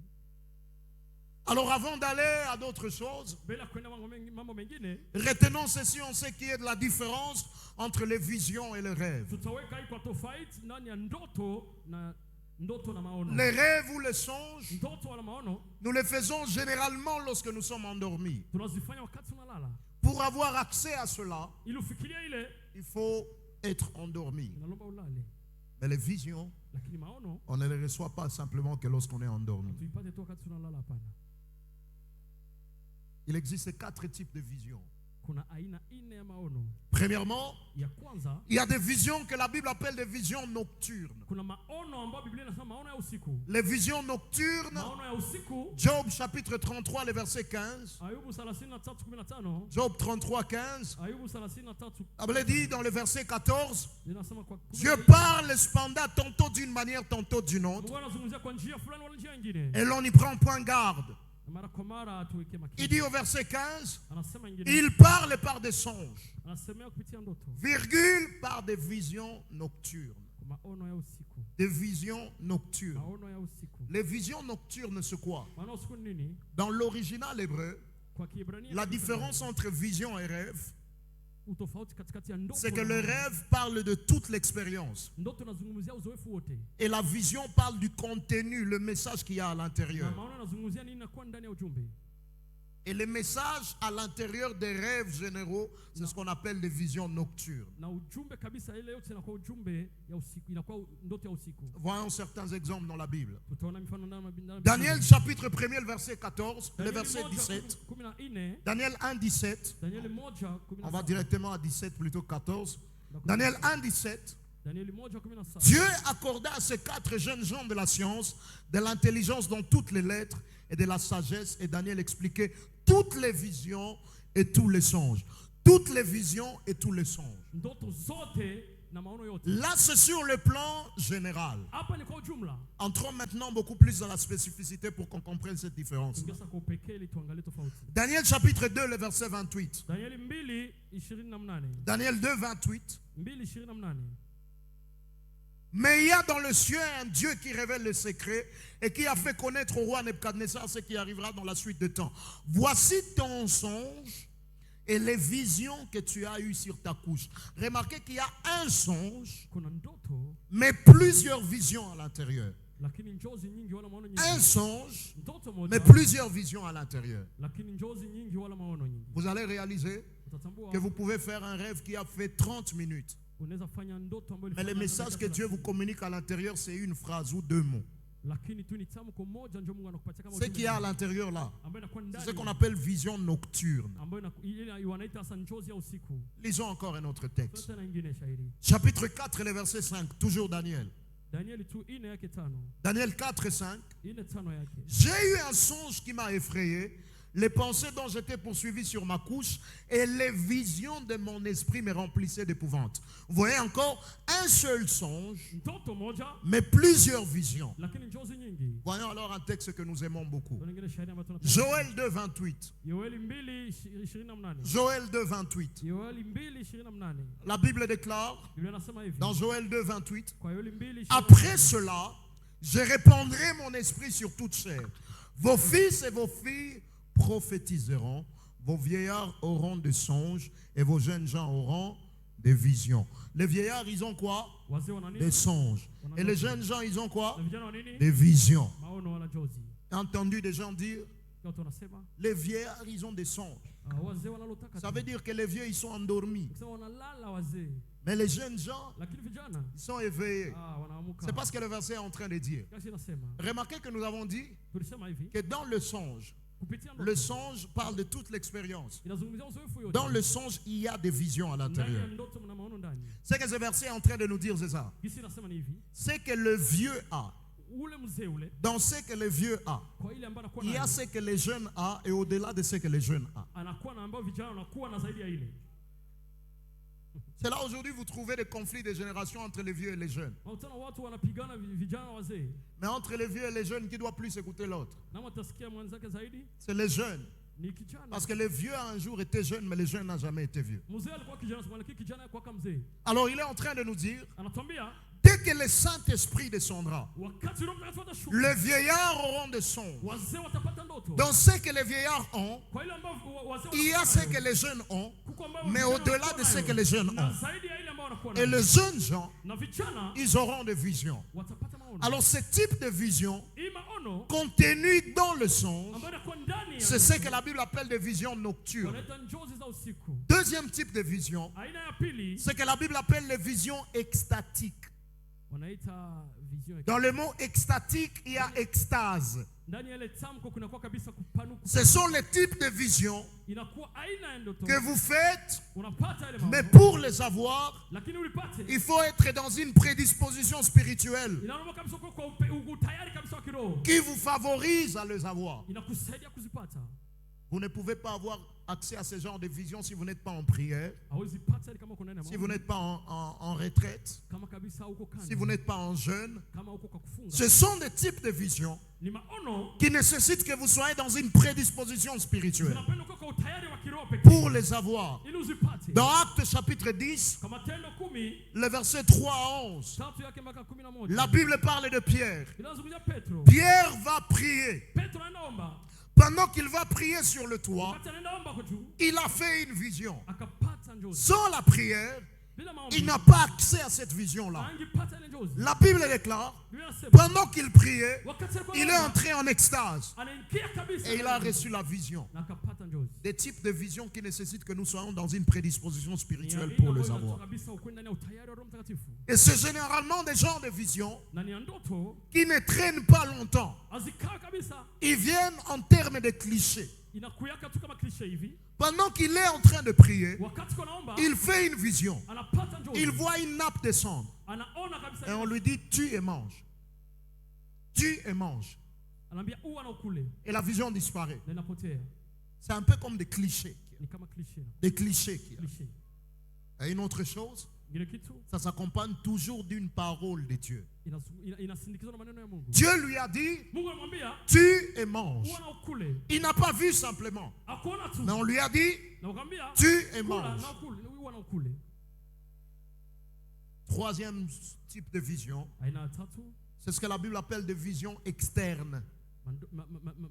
Alors avant d'aller à d'autres choses, Bila kwenda mambo mengine, retenons ceci, on sait qu'il y a de la différence entre les visions et les rêves. tutaweka hii kwa tofauti ndani ya ndoto na maono. Les rêves ou les songes, Ndoto wala maono nous les faisons généralement lorsque nous sommes endormis. tunazifanya wakati unalala. Pour avoir accès à cela, Ili ufikirie ile, il faut être endormi. unalomba ulale. Mais les visions, Lakini maono on ne les reçoit pas simplement que lorsqu'on est endormi. tuipate tu wakati unalala, hapana. Il existe 4 types de visions. Kuna aina nne ya maono. Premièrement, Ya kwanza, il y a des visions que la Bible appelle des visions nocturnes. kuna maono ambayo Biblia inasema maono ya usiku. Les visions nocturnes, Maono ya usiku, Job chapitre 33, le verset 15. Ayubu 33:15. Job 33, 15. Ayubu 33 La Bible dit dans le verset 14, inasema kwa Dieu parle cependant tantôt d'une manière, tantôt d'une autre, Mungu anazungumzia kwa njia fulani wala njia nyingine. et l'on n'y prend point garde. Na mara kwa mara tuweke Il makini. dit au verset 15, Anasema nyingine. il parle par des songes, Anasemea kupitia ndoto. virgule, par des visions nocturnes. Kwa maono ya usiku. Des visions nocturnes. Maono ya usiku. Les visions nocturnes, c'est quoi? Maono ya usiku ni nini? Dans l'original hébreu, Kwa Kiebrania la différence entre vision et rêve, utofauti katikati ya ndoto. c'est que na le maono. rêve parle de toute l'expérience. Ndoto nazungumzia uzoefu wote. Et la vision parle du contenu, le message qu'il y a à Na l'intérieur. maono nazungumzia nini nakuwa ndani ya ujumbe. Et les messages à l'intérieur des rêves généraux, c'est ce qu'on appelle les visions nocturnes. Na ujumbe kabisa ile yote inakuwa ujumbe ya usiku, inakuwa ndoto ya usiku. Voyons certains exemples dans la Bible. Tutaona mifano ndani ya Biblia. Daniel chapitre 1er, le verset 14, le verset 17. 14. Daniel 1, 17. Daniel 1:17. On va directement à 17 plutôt que 14. Daniel 1, 17. Daniel 1:17. Dieu accorda à ces 4 jeunes gens de la science, de l'intelligence dans toutes les lettres et de la sagesse. Et Daniel expliquait toutes les visions et tous les songes. Toutes les visions et tous les songes. Ndoto zote na maono yote. Là, c'est sur le plan général. Hapa ni kwa ujumla. Entrons maintenant beaucoup plus dans la spécificité pour qu'on comprenne cette différence. Ingesa kwa upekee ili tuangalie tofauti. Daniel chapitre 2, le verset 28. Daniel 2:28. Daniel 2, 28. 2:28. Mais il y a dans le ciel un Dieu qui révèle le secret et qui a fait connaître au roi Nebuchadnezzar ce qui arrivera dans la suite de temps. Voici ton songe et les visions que tu as eues sur ta couche. Remarquez qu'il y a un songe, Kuna ndoto mais plusieurs visions à l'intérieur. lakini njozi nyingi wala maono nyingi. Un songe, Ndoto mais moja plusieurs visions à l'intérieur. lakini njozi nyingi wala maono nyingi. Vous allez réaliser Utatambua que vous pouvez faire un rêve qui a fait 30 minutes. unaweza fanya ndoto ambayo Mais le message que Dieu vous communique à l'intérieur, c'est une phrase ou 2 mots. lakini tu ni tamko moja ndio Mungu anakupatia kama Ce qu'il y a à l'intérieur là, ambayo inakuwa c'est ndani. ce qu'on appelle vision nocturne. Ambayo ile wanaita sasa njozi ya usiku. Lisons encore un autre texte. Sasa na nyingine shairi. Chapitre 4, le verset 5, toujours Daniel. Daniel 4 yake 5. Daniel 4, 5. Ile 5 yake. J'ai eu un songe qui m'a effrayé, les pensées dont j'étais poursuivi sur ma couche et les visions de mon esprit me remplissaient d'épouvante. Vous voyez encore un seul songe, Ndoto moja mais plusieurs visions. lakini njozi nyingi. Voyons alors un texte que nous aimons beaucoup. Kuna nyingine shairi ambayo tunapenda. Joël 2, 28. Yoeli 2:28. Joël 2, 28. Yoeli 2:28. La Bible déclare, Biblia inasema hivi. dans Joël 2, 28, Kwa Yoeli 2:28. après cela, je répandrai mon esprit sur toute chair. Vos fils et vos filles prophétiseront, vos vieillards auront des songes et vos jeunes gens auront des visions. Les vieillards, ils ont quoi? Wazee wana nini? Des songes. Et les jeunes gens, ils ont quoi? Na vijana wana nini? Des visions. Maono wala njozi. Entendu des gens dire, Watu wanasema les vieillards, ils ont des songes. Wazee wanalotaka. Ça veut dire que les vieux, ils sont endormis. Sasa wanalala wazee. Mais les jeunes gens, Lakini vijana ils sont éveillés. wanaamuka. C'est pas ce que le verset est en train de dire. Kasi inasema. Remarquez que nous avons dit Tulisema hivi. que dans le songe, Kupitia ndoto. le songe parle de toute l'expérience. Inazungumzia uzoefu yote. Dans le songe, il y a des visions à Ndani l'intérieur. ya ndoto mna maono ndani. Ce que ce verset est en train de nous dire, c'est ça. Kisi inasema ni hivi. C'est que le vieux a. Ule mzee ule Dans ce que le vieux a, kwa ile ambayo anakuwa il y a nayo. ce que les jeunes a et au-delà de ce que les jeunes a. Anakuwa na ambao vijana wanakuwa na zaidi ya ile. C'est là aujourd'hui vous trouvez des conflits de génération entre les vieux et les jeunes. Unakutana watu wanapigana vijana wazee. Mais entre les vieux et les jeunes, qui doit plus écouter l'autre? Na mtasikia mwenzake zaidi C'est les jeunes. ni kijana. Parce que les vieux a un jour été jeunes, mais les jeunes n'ont jamais été vieux. Mzee alikuwa kijana, lakini kijana alikuwa kama mzee. Alors il est en train de nous dire, Anatuambia dès que le Saint-Esprit descendra, wakati Roho Mtakatifu atashuka, les vieillards auront des songes. wazee watapata ndoto. Dans ce que les vieillards ont, Kwa ile ambao wazee il y a ce que les jeunes ont, kuko ambao mais vijana au-delà wanakuwa de ce nayo. que les jeunes Na ont. zaidi ya ile ambao wanakuwa Et nayo. les jeunes gens, Na vijana ils auront des visions. watapata maono. Alors ce type de vision Hii maono contenu dans le songe, ambayo inakuwa ndani ya c'est ce que la Bible appelle des visions nocturnes. wanaita njozi za usiku. Deuxième type de vision, Aina ya pili ce que la Bible appelle les visions extatiques. wanaita vision. Dans le mot extatique, il y a extase. Ndani ya ile tamko kunakuwa kabisa kupanuka. Ce sont les types de visions Inakuwa aina ya ndoto. que vous faites, Unapata ile mais maono. pour les avoir, Lakini ulipate. il faut être dans une prédisposition spirituelle Inaomba kabisa kwa tayari kabisa wa kiroho. qui vous favorise à les avoir. Inakusaidia kuzipata. Vous ne pouvez pas avoir accès à ce genre de visions si vous n'êtes pas en prière, Hawezi pata ile kama uko ndani ya si maono. vous n'êtes pas en retraite, Kama kabisa uko kando. si vous n'êtes pas en jeûne. Kama uko kwa kufunga. Ce sont des types de visions Ni maono qui nécessitent que vous soyez dans une prédisposition spirituelle zinapenda uko kwa utayari wa kiroho pekee. pour les avoir. Ili uzipate. Dans Actes chapitre 10, Kama Tendo 10 le verset 3 à 11, tatu yake mpaka 11. la Bible parle de Pierre. Inazungumzia Petro. Pierre va prier. Petro anaomba. Pendant qu'il va prier sur le toit, Wakati anaomba kwa juu, il a fait une vision. akapata njozi. Sans la prière, Bila maombi. il n'a pas accès à cette vision-là. Angepata ile njozi. La Bible déclare, Biblia inasema pendant qu'il priait, wakati alikuwa il est anaomba, entré en extase anaingia kabisa. et il a reçu la vision. Na akapata njozi. Des types de visions qui nécessitent que nous soyons dans une prédisposition Ni spirituelle aina pour les ambayo avoir. kabisa uko ndani ya utayari wa Roho Mtakatifu. Et c'est généralement des genres de visions Na ni ndoto qui ne traînent pas longtemps. azikaa kabisa. Ils viennent en termes de clichés. Inakuyaka tu kama cliché hivi. Pendant qu'il est en train de prier, Wakati konaomba, il fait une vision. anapata njozi. Il voit une nappe descendre. Anaona kabisa. Et on lui dit, tue et mange. Tue et mange. Anaambia uwa na ukule. Et la vision disparaît. Na inapotea. C'est un peu comme des clichés. Ni kama cliché. Des clichés qu'il y a. Cliché. Et une autre chose, Ngine kitu ça s'accompagne toujours d'une parole de Dieu. inasindikizwa na maneno ya Mungu. Dieu lui a dit, Mungu anamwambia tue et mange. uwa na ukule. Il n'a pas vu simplement. Akuona tu. Mais on lui a dit, Na ukamwambia tue et kula mange. na ukule. Uwa na ukule. Troisième type de vision, Aina ya tatu, c'est ce que la Bible appelle des visions externes.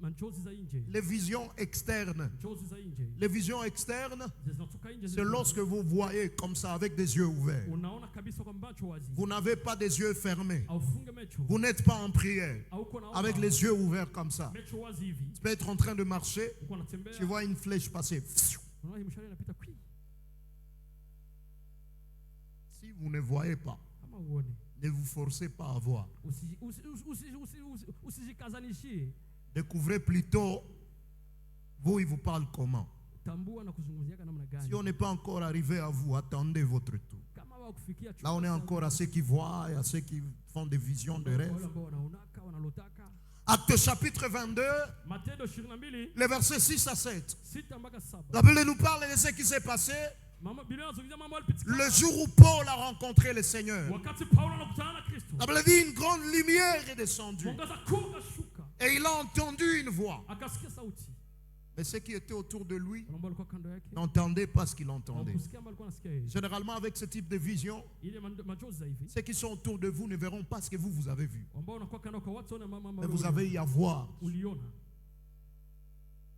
manjozi za nje. Les visions externes. Njozi za nje. Les visions externes, Zinatoka nje. c'est lorsque vous voyez comme ça avec des yeux ouverts. Unaona kabisa kwa macho wazi. Vous n'avez pas des yeux fermés. Aufunge macho. Vous n'êtes pas en prière. Auko na Avec les yeux ouverts comme ça. macho wazi hivi. Tu peux être en train de marcher, Uko unatembea. tu vois une flèche passer. Unaona mshale inapita kwi. Si vous ne voyez pas, Kama uone. ne vous forcez pas à voir. Usijikazanishie. Découvrez plutôt, vous, il vous parle comment. Tambua na kuzungumziaka namna gani. Si on n'est pas encore arrivé à vous, attendez votre tour. Kama wakufikia Là, on est encore à ceux qui voient et à ceux qui font des visions de rêve. wale ambao wanaonaka wanalotaka. Acte chapitre 22, Matendo 22 les versets 6 à 7. 6 mpaka 7. La Bible nous parle de ce qui s'est passé Mama Biblia inazungumzia mambo yalipitika. le jour où Paul a rencontré le Seigneur. Wakati Paulo anakutana na Kristo. La Bible dit une grande lumière est descendue Mwangaza kuu kashuka. et il a entendu une voix. Akasikia sauti. Mais ceux qui étaient autour de lui Wale ambao walikuwa kando yake. n'entendaient pas ce qu'il entendait. Hawakusikia ambao alikuwa anasikia yeye. Généralement, avec ce type de vision, Ile machozi za hivi. ceux qui sont autour de vous ne verront pas ce que vous avez vu. Ambao wanakuwa kando kwa watu na mama Mais vous avez à voir. uliona.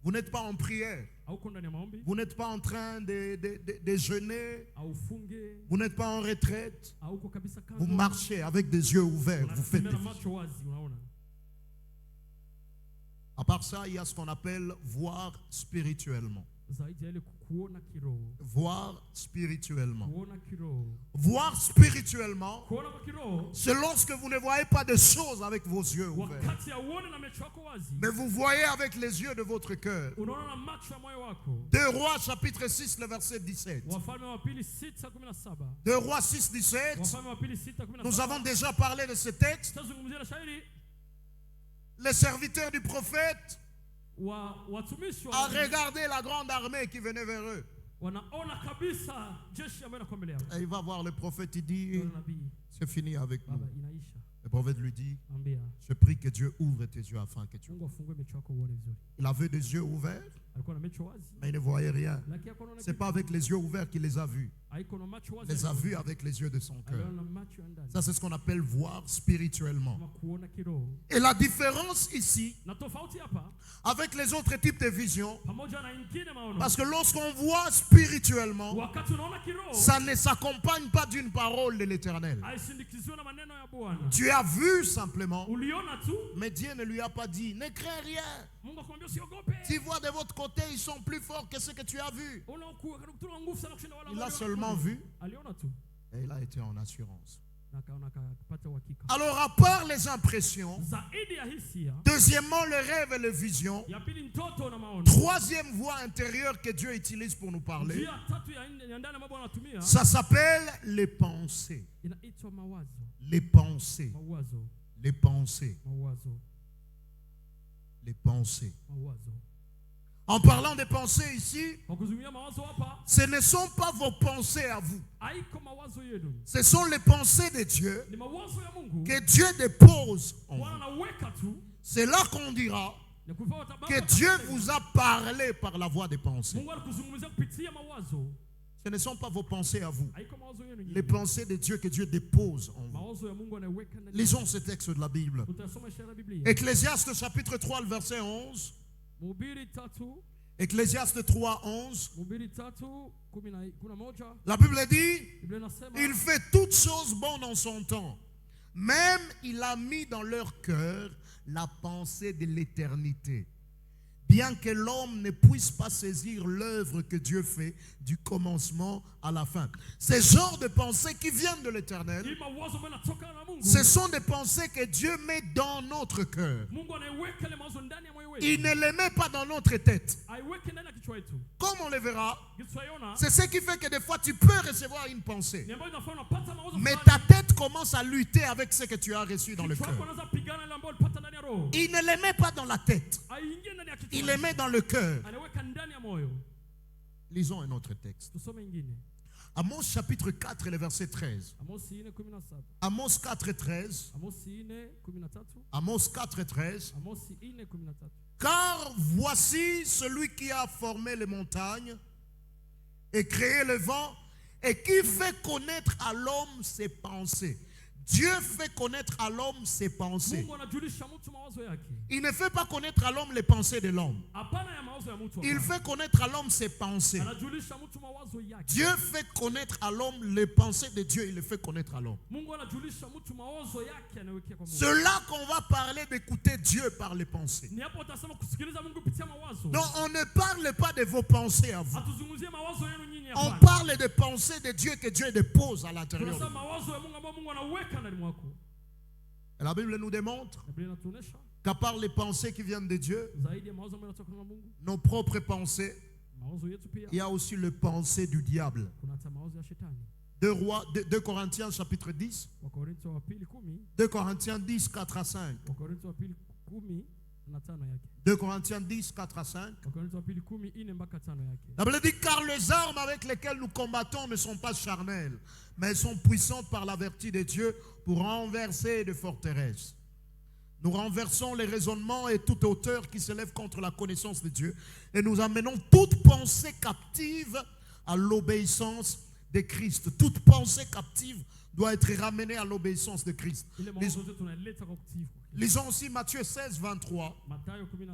Vous n'êtes pas en prière. Hauko ndani ya maombi. Vous n'êtes pas en train de jeûner. Aufunge. Vous n'êtes pas en retraite. Hauko kabisa kando. Vous marchez avec des yeux ouverts. Vous faites des na visions. macho wazi unaona. À part ça, il y a ce qu'on appelle voir spirituellement. zaidi ya ile kuona kiroho. Voir spirituellement. Kuona kiroho. Voir spirituellement, Kuona kwa kiroho. c'est lorsque vous ne voyez pas de choses avec vos yeux ouverts, Wakati ya uone na macho yako wazi. mais vous voyez avec les yeux de votre cœur. Unaona na macho ya moyo wako. 2 Rois chapitre 6, le verset 17. Wafalme wa pili 6:17. 2 Rois 6, 17. Wafalme wa pili 6:17. Nous avons déjà parlé de ce texte. Tutazungumzia na shairi Les serviteurs du prophète watumishi ont regardé la grande armée qui venait vers eux. wanaona kabisa jeshi ambayo inakuwa mbele yao. Et il va voir le prophète, il dit, c'est fini avec nous. Baba inaisha. Le prophète lui dit, Ambia je prie que Dieu ouvre tes yeux afin que tu... Mungu afungue macho yako uone vizuri. Il avait des yeux ouverts, Alikuwa na macho wazi. mais il ne voyait rien. Lakini akaona Ce n'est pas avec les yeux ouverts qu'il les a vus. haiko na macho wazi. Il les a vus avec les yeux de son cœur. Aliona macho ya ndani. Ça, c'est ce qu'on appelle voir spirituellement. Kama kuona kiroho. Et la différence ici, Na tofauti hapa avec les autres types de visions, pamoja na ingine maono. parce que lorsqu'on voit spirituellement, Wakati unaona kiroho, ça ne s'accompagne pas d'une parole de l'Éternel. haisindikizwe na maneno ya Bwana. Tu as vu simplement, Uliona tu, mais Dieu ne lui a pas dit, ne crains rien. Mungu akamwambia usiogope. Tu vois de votre côté, ils sont plus forts que ce que tu as vu. Unakuwa nguvu sana kushinda wale Il a ambao seulement vu aliona tu. et il a été en assurance. Na akaona akapata uhakika. Alors, à part les impressions, Zaidi ya hisia, deuxièmement, le rêve et les visions, ya pili ndoto na maono. troisième voie intérieure que Dieu utilise pour nous parler, Njia tatu ya ndani ambayo Bwana anatumia ça s'appelle les pensées. inaitwa mawazo. Les pensées. Mawazo. Les pensées. Mawazo. Les pensées. Mawazo. En parlant des pensées ici, Kwa kuzungumzia mawazo hapa, ce ne sont pas vos pensées à vous. haiko mawazo yenu. Ce sont les pensées de Dieu Ni mawazo ya Mungu. que Dieu dépose en Bwana vous. anaweka tu. C'est là qu'on dira Na kufanya tabaka. que Dieu vous a parlé par la voie des pensées. Mungu alikuzungumzia kupitia mawazo. Ce ne sont pas vos pensées à vous. Haiko mawazo yenu Les nyinyi. pensées de Dieu que Dieu dépose en vous. Mawazo ya Mungu anaweka ndani. Lisons ce texte de la Bible. Tutasoma ishara ya Biblia. Ecclésiaste chapitre 3, le verset 11. Mhubiri 3, Ecclésiaste 3, 11. Mhubiri 3:11. La Bible dit, Biblia inasema il fait toutes choses bonnes en son temps. Même il a mis dans leur cœur la pensée de l'éternité. Bien que l'homme ne puisse pas saisir l'œuvre que Dieu fait du commencement à la fin. Ces genres de pensées qui viennent de l'éternel, hii mawazo ambayo yanatoka na Mungu. ce sont des pensées que Dieu met dans notre cœur. Mungu anaiweka ile mawazo ndani ya moyo wetu. Il ne les met pas dans notre tête. Aiweke ndani ya kichwa yetu. Comme on le verra, Kitaiona. c'est ce qui fait que des fois tu peux recevoir une pensée. Ni ambayo inafanya unapata mawazo Mais fulani. ta tête commence à lutter avec ce que tu as reçu dans le Kichwa yako cœur. inaanza pigana ile ambayo ulipata ndani ya roho. Il ne les met pas dans la tête. Aingie ndani ya kichwa. Il les met dans le cœur. Anaweka ndani ya moyo. Lisons un autre texte. Tusome ingine. Amos chapitre 4 et le verset 13. Amosi 4:17. Amos 4 13. Amosi 4:13. Amos 4 13. Amosi 4:13. Car voici celui qui a formé les montagnes et créé le vent et qui fait connaître à l'homme ses pensées. Dieu fait connaître à l'homme ses pensées. Mungu anajulisha mtu mawazo yake. Il ne fait pas connaître à l'homme les pensées de l'homme. Hapana ya mawazo ya mtu. Il fait connaître à l'homme ses pensées. Anajulisha mtu mawazo yake. Dieu fait connaître à l'homme les pensées de Dieu. Il les fait connaître à l'homme. Mungu anajulisha mtu mawazo yake anawekea kwa Mungu. C'est là qu'on va parler d'écouter Dieu par les pensées. Ni hapo utasema kusikiliza Mungu kupitia mawazo. Non, on ne parle pas de vos pensées à vous. Hatuzungumzie mawazo yenu nyinyi On hapana. parle des pensées de Dieu que Dieu dépose à l'intérieur. Tunasema mawazo ya Mungu ambayo Mungu anaweka ndani mwako. Et la Bible nous démontre Biblia inatuonesha qu'à part les pensées qui viennent de Dieu, zaidi ya mawazo ambayo yanatoka kwa Mungu, nos propres pensées, mawazo yetu pia il y a aussi le pensée du diable. kuna hata mawazo ya shetani. 2 Corinthiens chapitre 10. Wakorintho wa pili 10, 2 Corinthiens 10, 4 à 5. Wakorintho wa pili 10:5 yake. 2 Corinthiens 10, 4 à 5. Wakorintho wa pili 10:4 yake. La Bible dit, car les armes avec lesquelles nous combattons ne sont pas charnelles, mais elles sont puissantes par la vertu de Dieu pour renverser des forteresses. Nous renversons les raisonnements et toute hauteur qui s'élève contre la connaissance de Dieu et nous amenons toute pensée captive à l'obéissance de Christ. Toute pensée captive doit être ramenée à l'obéissance de Christ. Ile mawazo yote tunaleta kwa kutii. Lisons aussi Matthieu 16, 23. Mathayo 16,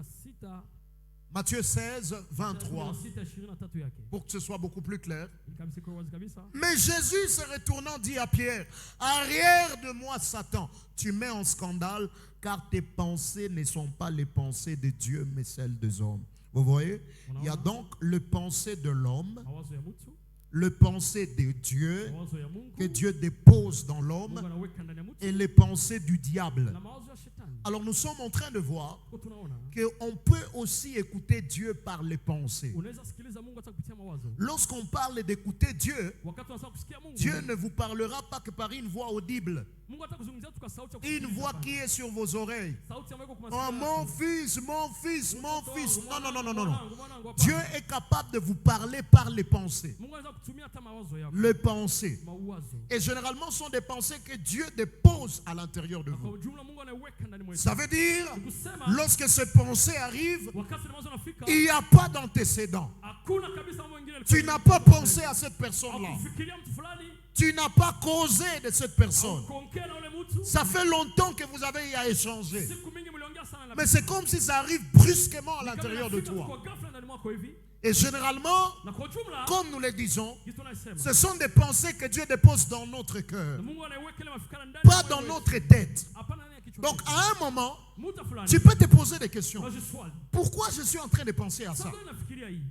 Matthieu 16, 23. 23 yake. Pour que ce soit beaucoup plus clair. Kabisa kwa wazi kabisa. Mais Jésus se retournant dit à Pierre, arrière de moi Satan, tu mets en scandale car tes pensées ne sont pas les pensées de Dieu mais celles des hommes. Vous voyez? Il y a Unaona? donc le pensée de l'homme, Mawazo ya mtu, le pensée de Dieu, mawazo ya que Mungu, Dieu dépose dans Mungu l'homme, anaweka ndani ya mtu, et les pensées du diable. na mawazo ya shetani. Alors nous sommes en train de voir Kwa tunaona qu'on peut aussi écouter Dieu par les pensées. unaweza sikiliza Mungu hata kupitia mawazo. Lorsqu'on parle d'écouter Dieu, Wakati unataka kusikia Mungu, Dieu ne vous parlera pas que par une voix audible, Mungu atakuzungumzia tu kwa sauti ya une kusikiliza voix hapana. qui est sur vos oreilles. Sauti ambayo iko kwa Oh, masikio mon yako. fils, mon fils, mon Mtoto fils. wangu, Non, non, non, non, mwanangu, non, non. mwanangu, mwanangu, hapana. Dieu est capable de vous parler par les pensées. Mungu anaweza kutumia hata mawazo yako. Les pensées. Mawazo. Et généralement, ce sont des pensées que Dieu dépose à l'intérieur de Na kwa vous. ujumla Mungu anaiweka ndani mwetu. Ça veut dire, Ni kusema lorsque ces pensées arrivent, wakati ile mawazo yanafika, il n'y a pas d'antécédent. hakuna kabisa mambo mengine Tu n'as pas pensé à cette personne-là. kufikiria mtu fulani, Tu n'as pas causé de cette personne. kuongea na ule mtu. Ça fait longtemps que vous avez eu à échanger. Siku mingi mliongea sana na Mais c'est comme si ça arrive brusquement à l'intérieur de toi. Kwa ghafla ndani mwako hivi. Et généralement, Na kwa ujumla, comme nous le disons, kitu tunasema. ce sont des pensées que Dieu dépose dans notre cœur, Mungu anaiweka ile mafikira ndani. pas ya dans moyo notre wetu. tête. Hapana ndani ya kichwa. Donc chetu. à un moment, Muda fulani. tu peux te poser des questions. Unajiswali. Pourquoi je suis en train de penser à ça? Sasa unafikiria hii.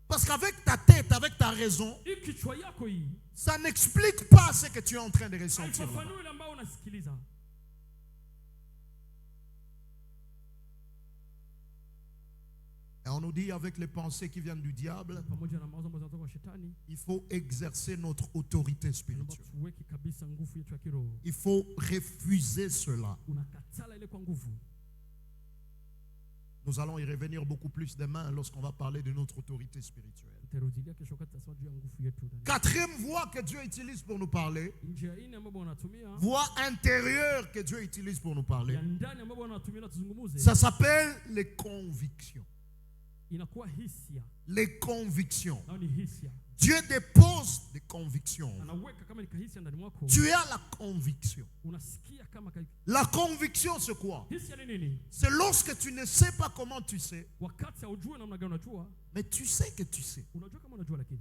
Parce qu'avec ta tête, avec ta raison, Hii kichwa yako hii. ça n'explique pas ce que tu es en train de ressentir. Haifafanui ile ambayo unasikiliza. Et on nous dit avec les pensées qui viennent du diable, Pamoja na mawazo ambayo yanatoka kwa shetani, il faut exercer notre autorité naomba spirituelle. tuweke kabisa nguvu yetu ya kiroho. Il faut refuser cela. Unakatala ile kwa nguvu. Nous allons y revenir beaucoup plus demain lorsqu'on va parler de notre autorité spirituelle. Utarudilia kesho wakati tutasema juu ya nguvu yetu ndani. Quatrième voie que Dieu utilise pour nous parler, Njia ine ambayo wanatumia, voie intérieure que Dieu utilise pour nous parler, ya ndani ambayo wanatumia na tuzungumuze, ça s'appelle les convictions. inakuwa hisia. Les convictions. Nao ni hisia. Dieu dépose des convictions. Anaweka kama ni kahisia ndani mwako. Tu as la conviction. Unasikia kama La conviction, c'est quoi? hisia ni nini? C'est lorsque tu ne sais pas comment tu sais, Wakati haujui namna gani unajua, mais tu sais que tu sais. unajua kama unajua lakini.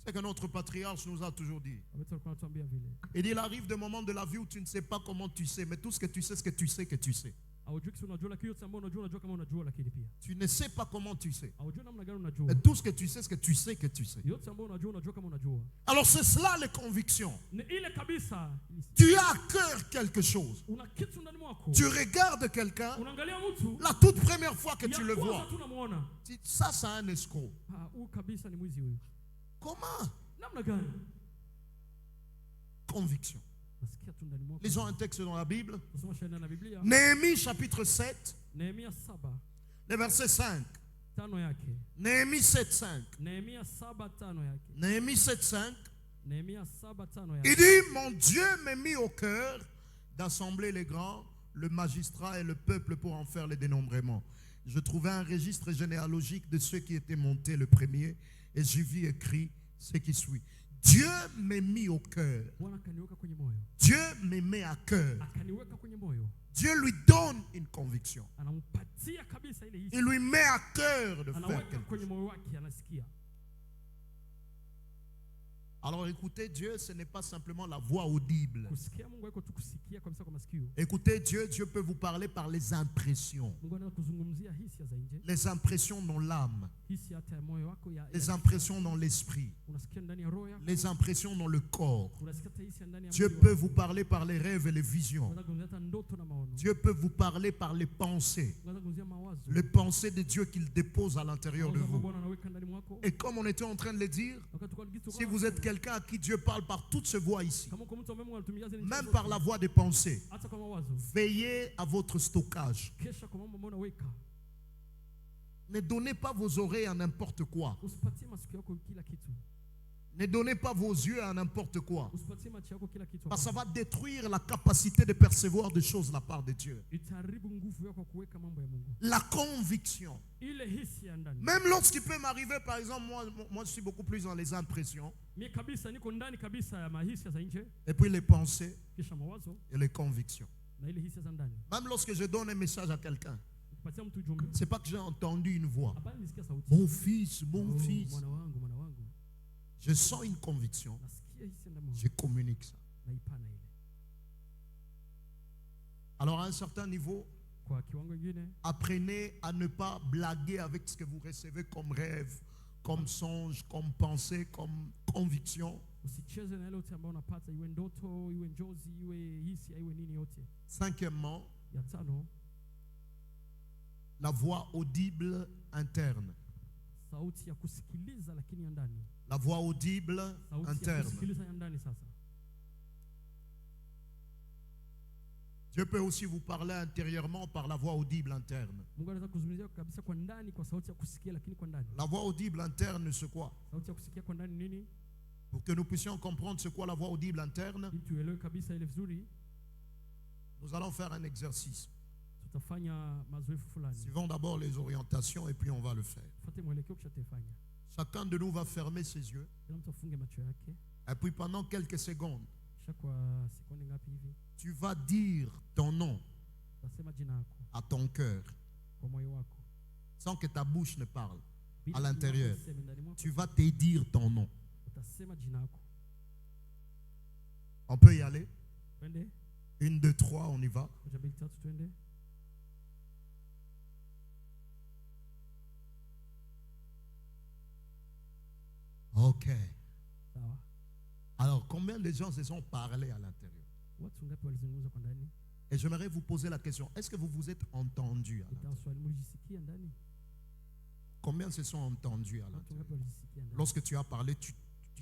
C'est que notre patriarche nous a toujours dit. Watu walikuwa wanatuambia vile. Il dit, il arrive des moments de la vie où tu ne sais pas comment tu sais, mais tout ce que tu sais, c'est que tu sais que tu sais. Haujui kisi unajua lakini yote ambayo unajua kama unajua lakini pia. Tu ne sais pas comment tu sais. Haujui namna gani unajua. Mais tout ce que tu sais, c'est que tu sais que tu sais. Yote ambayo unajua kama unajua. Alors c'est cela les convictions. Ni ile kabisa. Tu as à cœur quelque chose. Una kitu ndani mwako. Tu regardes quelqu'un, Unaangalia mtu. la toute première fois que tu le vois, Kwanza tunamuona. ça c'est un escroc. Huyu kabisa ni mwizi huyu. Comment? Namna gani? Conviction. Nasikia tu ndani mwako. Lisons un texte dans la Bible. Tusome shairi na Biblia. Néhémie chapitre 7, Nehemia 7 le verset 5. tano yake. Néhémie 7, 5. Nehemia 7 tano yake. Néhémie 7, 5. Nehemia 7 tano Il yake. dit, mon Dieu m'a mis au cœur d'assembler les grands, le magistrat et le peuple pour en faire les dénombrements. Je trouvais un registre généalogique de ceux qui étaient montés le premier et j'y vis écrit ce qui suit. Dieu m'a mis au cœur. Bwana akaniweka kwenye moyo. Dieu me met à cœur. Akaniweka kwenye moyo. Dieu lui donne une conviction. Anampatia kabisa ile hisia. Il lui met à cœur de faire Anaweka quelque kwenye chose. moyo wake anasikia. Alors écoutez Dieu, ce n'est pas simplement la voix audible. Kusikia Mungu haiko tu kusikia kabisa kwa masikio. Écoutez Dieu, Dieu peut vous parler par les impressions. Mungu anaweza kuzungumzia hisia za nje. Les impressions dans l'âme. Hisia hata ya moyo wako ya. Les impressions dans l'esprit. Unasikia ndani ya roho yako. Les impressions dans le corps. Unasikia hata hisia ndani ya Dieu mwili peut wako. vous parler par les rêves et les visions. Unaweza kuzungumzia hata ndoto na maono. Dieu peut vous parler par les pensées. Unaweza kuzungumzia mawazo. Les pensées de Dieu qu'il dépose à l'intérieur de Mawazo ambayo vous. Bwana anaweka ndani mwako. Et comme on était en train de le dire, Wakati kwa kitu si vous êtes quelqu'un à qui Dieu parle par toutes ces voix ici, kama uko mtu ambaye Mungu anatumia zile njia même zote, par la voix des pensées, hata kwa mawazo. veillez à votre stockage. Kesha kwa mambo ambayo unaweka. Ne donnez pas vos oreilles à n'importe quoi. Usipatie masikio yako kila kitu. Ne donnez pas vos yeux à n'importe quoi. Usipatie macho yako kila kitu. Parce que ça va détruire la capacité de percevoir des choses de la part de Dieu. Itaharibu nguvu yako kuweka mambo ya Mungu. La conviction. Ile hisia ndani. Même lorsqu'il peut m'arriver, par exemple, moi je suis beaucoup plus dans les impressions, Mimi kabisa niko ndani kabisa ya mahisia za nje, et puis les pensées kisha mawazo et les convictions. na ile hisia za ndani. Même lorsque je donne un message à quelqu'un, Ukipatia mtu ujumbe, c'est pas que j'ai entendu une voix. hapana nisikia sauti. Mon fils, mon Oh, fils. mwana wangu, mwana wangu. Je sens une conviction. Nasikia hisia ndani Je communique ça. na ipana ile. Alors à un certain niveau, kwa kiwango kingine. Apprenez à ne pas blaguer avec ce que vous recevez comme rêve, comme songe, comme pensée, comme conviction. Usicheze na ile yote ambayo unapata, iwe ndoto, iwe njozi, iwe hisia, iwe nini yote. Cinquièmement, Ya tano, la voix audible interne. sauti ya kusikiliza lakini ya ndani. La voix audible Sauti ya interne. kusikiliza ya ndani sasa. Dieu peut aussi vous parler intérieurement par la voix audible interne. Mungu anaweza kuzungumzia kabisa kwa ndani kwa sauti ya kusikia lakini kwa ndani. La voix audible interne, c'est quoi? Sauti ya kusikia kwa ndani nini? Pour que nous puissions comprendre c'est quoi la voix audible interne, Ili tuelewe kabisa ile vizuri, nous allons faire un exercice. tutafanya mazoezi fulani. Suivons d'abord les orientations et puis on va le faire. Fuate mwelekeo kisha tufanye. Chacun de nous va fermer ses yeux. Kila mtu afunge macho yake. Et puis pendant quelques secondes, Kisha kwa sekunde ngapi hivi? tu vas dire ton nom Utasema jina lako à ton cœur kwa moyo wako. sans que ta bouche ne parle. Bila À l'intérieur. kinywa kiseme ndani mwako, Tu vas te dire ton nom. utasema jina lako. On peut y aller? Twende. 1, 2, 3, on y va. Moja, mbili, tatu, twende. Ok. Sawa. Alors, combien de gens se sont parlé à l'intérieur? Watu ngapi walizungumza kwa ndani? Et j'aimerais vous poser la question, est-ce que vous vous êtes entendu à l'intérieur? Utaswali, mlijisikia ndani? Combien se sont entendus à Watu l'intérieur? ngapi walijisikia ndani? Lorsque tu as parlé, tu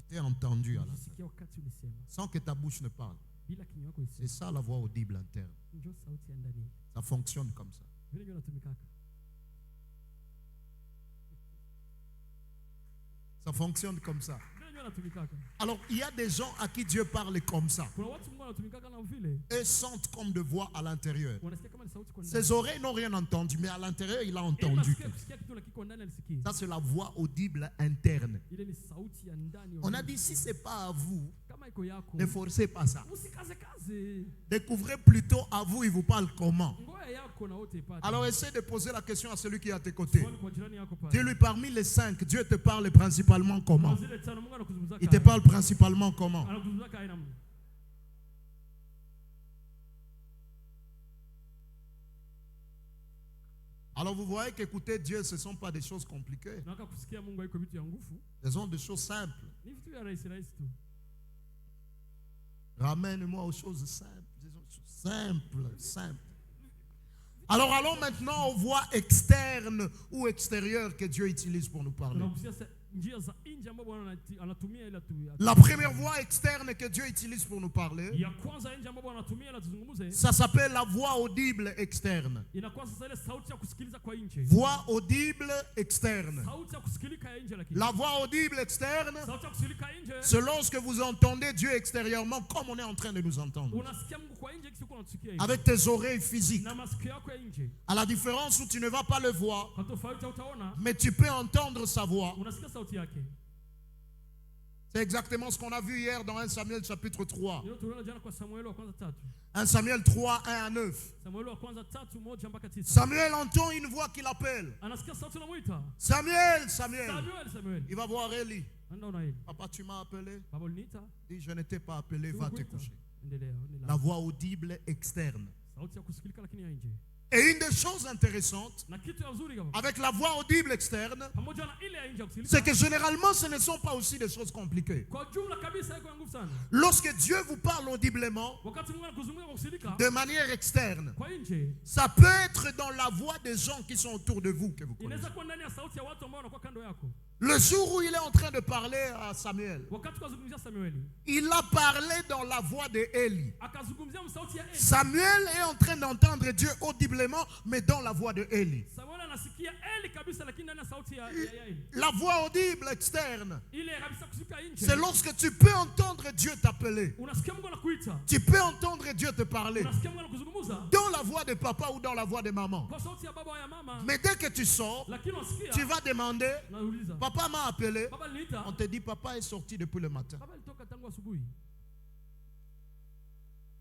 t'es entendu à l'intérieur. Ulijisikia wakati ulisema Sans que ta bouche ne parle. bila kinywa yako C'est iseme. ça la voix audible interne. Njoo sauti ya ndani. Ça fonctionne comme ça. Vile ndio natumikaka. Ça fonctionne comme ça. Vile ndio natumikaka. Alors, il y a des gens à qui Dieu parle comme ça. Kuna watu Mungu anatumikaka na vile. Eux sentent comme de voix à l'intérieur. Wanasikia kama ni sauti kwa ndani. Ses oreilles n'ont rien entendu, mais à l'intérieur, il a Ili entendu. nasikia kusikia kitu lakini kwa ndani alisikia. Ça, c'est la voix audible interne. Ile ni sauti ya ndani. On a dit, si ce n'est pas à vous, Kama iko yako. ne forcez pas ça. Usikaze kaze. Découvrez plutôt à vous, il vous parle comment. Ngoja yako na wote ipate. Alors, essaie de poser la question à celui qui est à tes côtés. Swali kwa jirani yako pale. Dis-lui, parmi les 5, Dieu te parle principalement comment? Kwa zile tano Mungu anakuzungumza Il te parle principalement comment? anakuzungumza aina mmoja. Alors, vous voyez qu'écouter Dieu, ce ne sont pas des choses compliquées. Nataka kusikia Mungu haiko vitu ya nguvu. Ce sont des choses simples. Ni vitu ya rahisi rahisi tu. Ramène-moi aux choses simples. Des choses simples, simples. Alors, allons maintenant aux voies externes ou extérieures que Dieu utilise pour nous parler. Tunagusia njia za nje ambapo Bwana anatumia ila tu. La première voie externe que Dieu utilise pour nous parler, Ya kwanza nje ambapo Bwana anatumia ila tuzungumze. ça s'appelle la voix audible externe. Inakuwa sasa ile sauti ya kusikiliza kwa nje. Voix audible externe. Sauti ya kusikilika ya nje lakini. La voix audible externe, Sauti ya kusikilika nje. c'est lorsque vous entendez Dieu extérieurement comme on est en train de nous entendre. Unasikia Mungu kwa nje kisha unasikia nje. Avec tes oreilles physiques. Na masikio yako ya nje. À la différence où tu ne vas pas le voir, Kwa tofauti utaona mais tu peux entendre sa voix. unasikia sauti yake. C'est exactement ce qu'on a vu hier dans 1 Samuel chapitre 3. Ndio tunaona jana kwa Samuel wa kwanza 3. 1 Samuel 3, 1 à 9. Samuel wa kwanza 3 moja mpaka 9. Samuel entend une voix qui l'appelle. Anasikia sauti inamuita. Samuel, Samuel. Samuel. Il va voir Élie. Anda una hili. Papa, tu m'as appelé. Baba uliniita. Il dit, je ne t'ai pas appelé, va te coucher. Endelea. La voix audible externe. Sauti ya kusikilika lakini ya nje. Et une des choses intéressantes Na kitu ya nzuri kama avec la voix audible externe, pamoja na ile ya nje ya kusikilika. c'est que généralement ce ne sont pas aussi des choses compliquées. Kwa jumla kabisa haiko nguvu sana. Lorsque Dieu vous parle audiblement, Wakati Mungu anakuzungumza kwa kusikilika de manière externe, kwa nje, ça peut être dans la voix des gens qui sont autour de vous que vous connaissez. inaweza kuwa ndani ya sauti ya watu ambao wanakuwa kando yako. Le jour où il est en train de parler à Samuel, Wakati kuzungumzia Samueli, il a parlé dans la voix de Élie. akazungumzia sauti ya Eli. Samuel est en train d'entendre Dieu audiblement, mais dans la voix de Élie. Samuel anasikia Eli kabisa lakini ndani ya sauti ya Eli. La voix audible externe, Ile kabisa kusikika nje. c'est lorsque tu peux entendre Dieu t'appeler. Unasikia Mungu anakuita. Tu peux entendre Dieu te parler Unasikia Mungu anakuzungumza. dans la voix de papa ou dans la voix de maman. Kwa sauti ya baba au ya mama. Mais dès que tu sors, Lakini unasikia. tu vas demander, Nauliza. papa m'a appelé. Baba aliniita. On te dit, papa est sorti depuis le matin. Baba alitoka tangu asubuhi.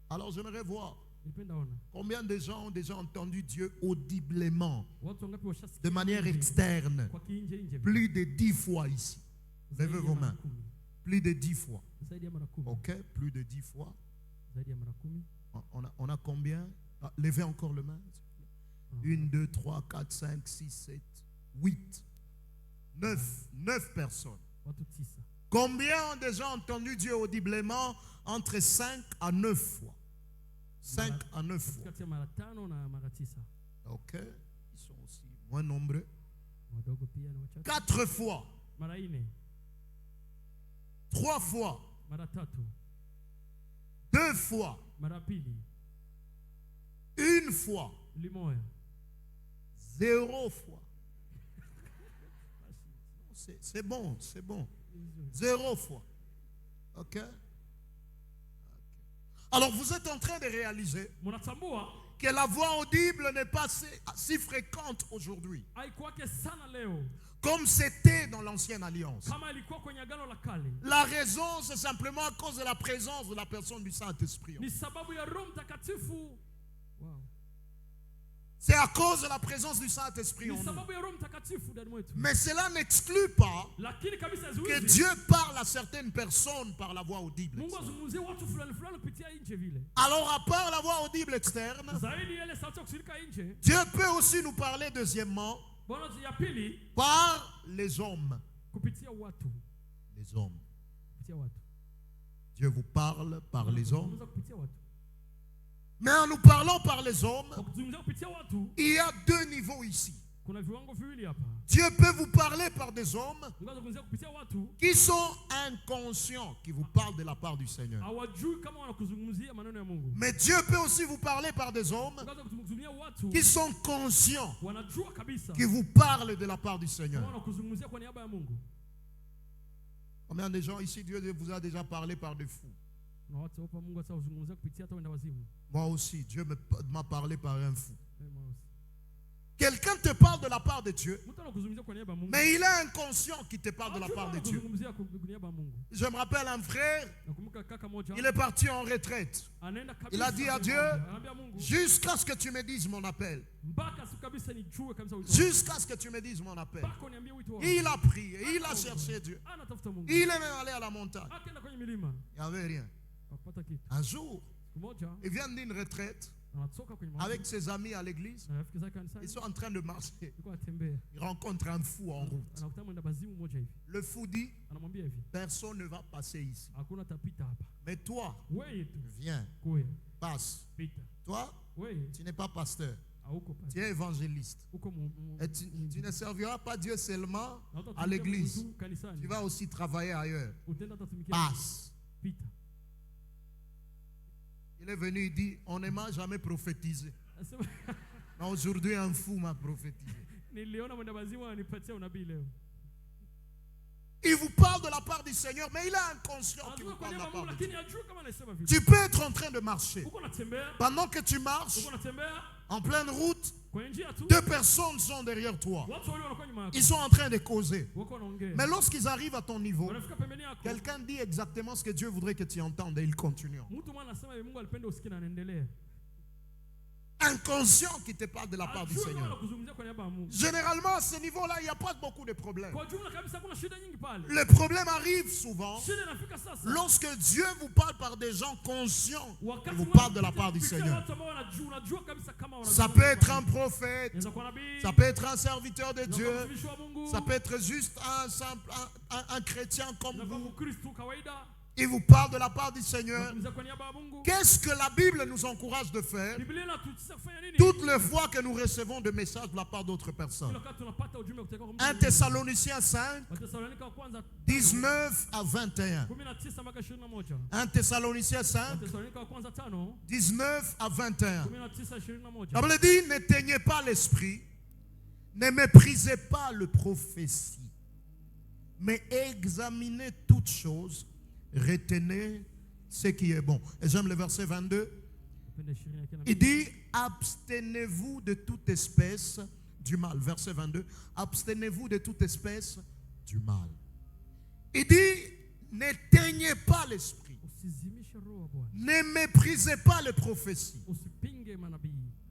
Alors j'aimerais voir Nilipenda ona. combien de gens ont déjà entendu Dieu audiblement, Watu wangapi washasikia de manière nje? externe. Kwa kinje nje. Plus de 10 fois ici. Levez vos mains. Plus de 10 fois. Zaidi ya mara 10. Ok, plus de 10 fois. Zaidi ya mara 10. On a combien? Levez encore le main. 1, 2, 3, 4, 5, 6, 7, 8, 9 personnes. Watu 9. Combien ont déjà entendu Dieu audiblement? Entre 5 à 9 fois. 5 à 9 fois. Kati ya mara 5 na mara 9. Ok. Ils sont aussi moins nombreux. Wadogo pia ni wachache. 4 fois. Mara 4. 3 fois. Mara 3. 2 fois. Mara 2. 1 fois. Limoya. 0 fois. C'est bon, c'est bon. 0 fois. Ok? Alors vous êtes en train de réaliser Munatambua que la voix audible n'est pas si fréquente aujourd'hui haikwake sana leo comme c'était dans l'ancienne alliance. kama ilikuwa kwenye agano la kale. La raison, c'est simplement à cause de la présence de la personne du Saint-Esprit. Ni sababu ya Roho Mtakatifu. Wow. C'est à cause de la présence du Saint-Esprit en Ni nous. sababu ya Roho Mtakatifu ndani mwetu. Mais cela n'exclut pas Lakini kabisa que zuizi. Dieu parle à certaines personnes par la voix audible. Mungu azungumzie watu fulani fulani kupitia nje vile. Alors à part la voix audible externe, Zaidi ile sauti ya kusilika nje. Dieu peut aussi nous parler deuxièmement Bwana ya pili par les hommes. kupitia watu. Les hommes. Kupitia watu. Dieu vous parle par les hommes. Unaweza kupitia watu. Mais en nous parlant par les hommes, Kwa kuzungumzia kupitia watu il y a 2 niveaux ici. kuna viwango viwili hapa. Dieu peut vous parler par des hommes Unaweza kuzungumzia kupitia watu qui sont inconscients, qui vous parlent de la part du Seigneur. hawajui kama wanakuzungumzia maneno ya Mungu. Mais Dieu peut aussi vous parler par des hommes Unaweza kuzungumzia watu qui sont conscients, wanajua kabisa qui vous parlent de la part du kama Seigneur. wanakuzungumzia kwa niaba ya Mungu. Combien de gens ici, Dieu vous a déjà parlé par des fous? Na watu hapa Mungu sasa uzungumzia kupitia hata wenda wazimu. Moi aussi, Dieu m'a parlé par un fou. Moi aussi. Quelqu'un te parle de la part de Dieu, Mtu anakuzungumzia kwa niaba ya Mungu. mais il est inconscient qui te parle de la part de Dieu. Anakuzungumzia kwa niaba ya Mungu. Je me rappelle un frère, Nakumbuka kaka moja. il est parti en retraite. Anaenda kabisa. Il a dit à Dieu, Anaambia Mungu, jusqu'à ce que tu me dises mon appel. mpaka siku kabisa nijue kabisa wito. Jusqu'à ce que tu me dises mon appel. Mpaka uniambie wito wako. Il a prié, il a cherché Dieu. Anatafuta Mungu. Il est même allé à la montagne. Akaenda kwenye milima. Il n'y avait rien. Akapata kitu. Un jour, Siku moja il vient d'une retraite anatoka kwenye maombi. avec ses amis à l'église. Na rafiki zake kanisani. Ils sont en train de marcher. Yuko atembea. Il rencontre un fou en route. Anakutana mwenda bazimu mmoja hivi. Le fou dit, Anamwambia hivi. personne ne va passer ici. Hakuna tapita hapa. Mais toi, Wewe tu. viens, Kuya. passe. Pita. Toi, Wewe tu n'es pas pasteur. hauko Tu pale. es évangéliste. Uko Et tu ne serviras pas Dieu seulement na utatumikia à l'église. Mungu kanisani. Tu vas aussi travailler ailleurs. Utaenda utatumikia. Passe. Pita. Il est venu, il dit, on ne m'a jamais prophétisé. Anasema Mais aujourd'hui, un fou m'a prophétisé. niliona mwenda bazimu ananipatia unabii leo. Il vous parle de la part du Seigneur, mais il est inconscient qu'il vous Anajua kwa parle de la niaba ya part Mungu de Dieu. lakini hajui kama anasema vile. Tu peux être en train de marcher. Uko unatembea, Pendant que tu marches, uko unatembea en pleine route, kwenye njia tu. 2 personnes sont derrière toi. Watu wale wanakuwa nyuma yako. Ils sont en train de causer. Wako wanaongea. Mais lorsqu'ils arrivent à ton niveau, Wanafika pembeni yako. quelqu'un dit exactement ce que Dieu voudrait que tu entendes et il continue. Mtu mwana anasema hivi Mungu alipenda usikie na anaendelea. Inconscient qui te parle de la part du Hajui kama Seigneur. anakuzungumzia kwa niaba ya Mungu. Généralement, à ce niveau-là, il n'y a pas beaucoup de problèmes. Kwa jumla kabisa kuna shida nyingi pale. Le problème arrive souvent Shida inafika sasa. lorsque Dieu vous parle par des gens conscients qui Wakati vous parlent de la part du kupitia Seigneur. watu ambao unajua kabisa kama Ça peut être un prophète, Inaweza kuwa nabii. ça peut être un serviteur de Inaweza Dieu, kuwa mtumishi wa Mungu. ça peut être juste un simple, un chrétien comme Inaweza kuwa vous. Mkristo kawaida. Il vous parle de la part du Seigneur. Anazungumzia kwa niaba ya Mungu. Qu'est-ce que la Bible nous encourage de faire Biblia inatutisha kufanya nini? toutes les fois que nous recevons des messages de la part d'autres personnes? Kila wakati tunapata ujumbe kutoka kwa Mungu. 1 Thessaloniciens 5, Wathesalonika wa kwanza 19 à 21. 19 mpaka 21. 1 Thessaloniciens 5, Wathesalonika wa kwanza 5 19 à 21. 19 21. La Bible dit, n'éteignez pas l'esprit, ne méprisez pas le prophétie, mais examinez toutes choses, retenez ce qui est bon. Et j'aime le verset 22. Il dit, abstenez-vous de toute espèce du mal. Verset 22. Abstenez-vous de toute espèce du mal. Il dit, n'éteignez pas l'esprit. Usizimishe roho Bwana. Ne méprisez pas les prophéties. Usipinge manabii.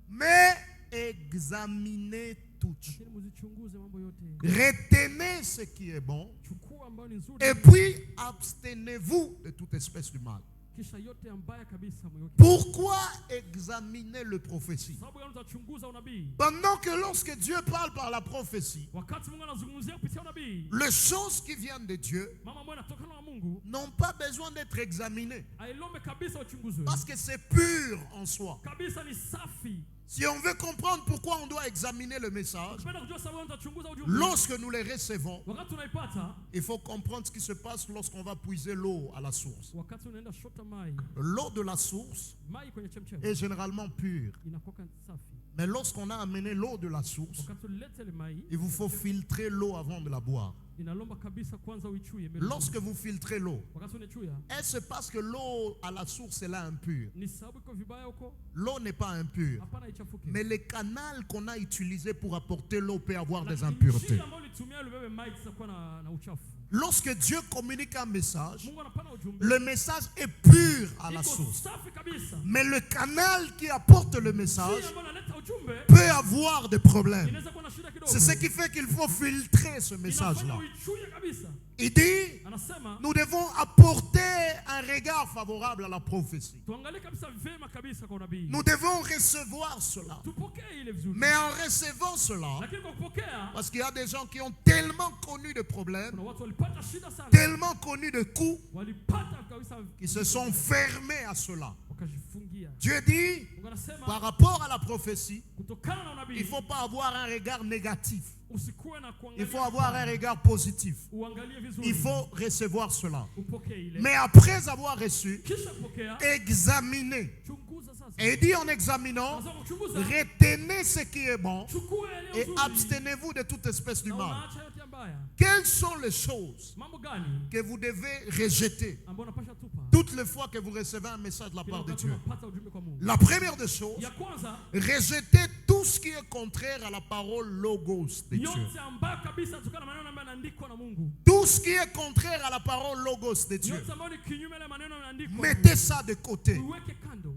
Mais examinez toutes. Lakini mzichunguze mambo yote. Retenez ce qui est bon. Chukua ambayo ni nzuri. Et puis, abstenez-vous de toute espèce du mal. kisha yote mbaya kabisa mweke. Pourquoi examiner le prophétie? Sababu gani utachunguza unabii? Pendant que lorsque Dieu parle par la prophétie, Wakati Mungu anazungumzia kupitia unabii, les choses qui viennent de Dieu mama ambayo inatokana na Mungu n'ont pas besoin d'être examinées ailombe kabisa uchunguzwe. parce que c'est pur en soi. Kabisa ni safi. Si on veut comprendre pourquoi on doit examiner le message, Ukipenda kujua sababu gani utachunguza ujumbe, lorsque nous les recevons, wakati unaipata, il faut comprendre ce qui se passe lorsqu'on va puiser l'eau à la source. wakati unaenda shota mai, L'eau de la source mai kwenye chemchemi est généralement pure. inakuwa safi. Mais lorsqu'on a amené l'eau de la source, Wakati ulete ile mai, il vous faut filtrer l'eau avant de la boire. inalomba kabisa kwanza uichuye. Lorsque vous filtrez l'eau, Wakati unachuya, est-ce parce que l'eau à la source est là impure? ni sababu iko vibaya huko? L'eau n'est pas impure. Hapana, ichafuke. Mais le canal qu'on a utilisé pour apporter l'eau peut avoir des Lakini impuretés. njia ambayo ulitumia ili ubebe mai zitakuwa na uchafu. Lorsque Dieu communique un message, Mungu anapana ujumbe, le message est pur à la iko source. safi kabisa. Mais le canal qui apporte le message Njia ambayo inaleta ujumbe peut avoir des problèmes. inaweza kuwa na shida kidogo. C'est ce qui fait qu'il faut filtrer ce Inafanya message-là. uichuye kabisa. Il dit, Anasema nous devons apporter un regard favorable à la prophétie. tuangalie kabisa vema kabisa kwa unabii. Nous devons recevoir cela. Tupokee ile vizuri. Mais en recevant cela, Lakini kwa kupokea, parce qu'il y a des gens qui ont tellement connu de problèmes, kuna watu walipata shida sana. tellement connu de coups, Walipata kabisa qui se sont fermés à cela. wakajifungia. Dieu dit, Mungu anasema par rapport à la prophétie, kutokana na unabii il ne faut pas avoir un regard négatif. usikuwe na kuangalia. Il faut avoir un regard positif. Uangalie vizuri. Il faut recevoir cela. Upokee ile. Mais après avoir reçu, Kisha kupokea, examiner. chunguza sasa. Et il dit en examinant, Sasa kuchunguza, retenez ce qui est bon chukua ile et nzuri. abstenez-vous de toute espèce du Na mal. unaacha yote ya mbaya. Quelles sont les choses Mambo gani que vous devez rejeter ambayo unapasha tupa? toutes les fois que vous recevez un message de la Kila part de wakati Dieu? unapata ujumbe kwa Mungu. La première des choses, Ya kwanza, rejetez tout ce qui est contraire à la parole logos de Dieu. yote ambayo kabisa tukana maneno ambayo yanaandikwa na Mungu. Tout ce qui est contraire à la parole logos de Dieu. Yote ambayo ni kinyume na maneno yanaandikwa. Mettez ça de côté. Uweke kando.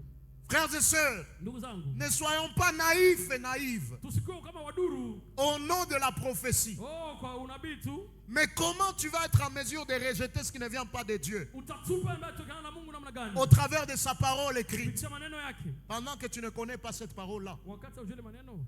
Frères et sœurs, Ndugu zangu, ne soyons pas naïfs et naïves tusikuwe kama waduru. au nom de la prophétie. Oh, kwa unabii tu. Mais comment tu vas être en mesure de rejeter ce qui ne vient pas de Dieu Utatupa ambayo tukana na Mungu namna gani? au travers de sa parole écrite Kupitia maneno yake. pendant que tu ne connais pas cette parole-là? Wakati ujele maneno.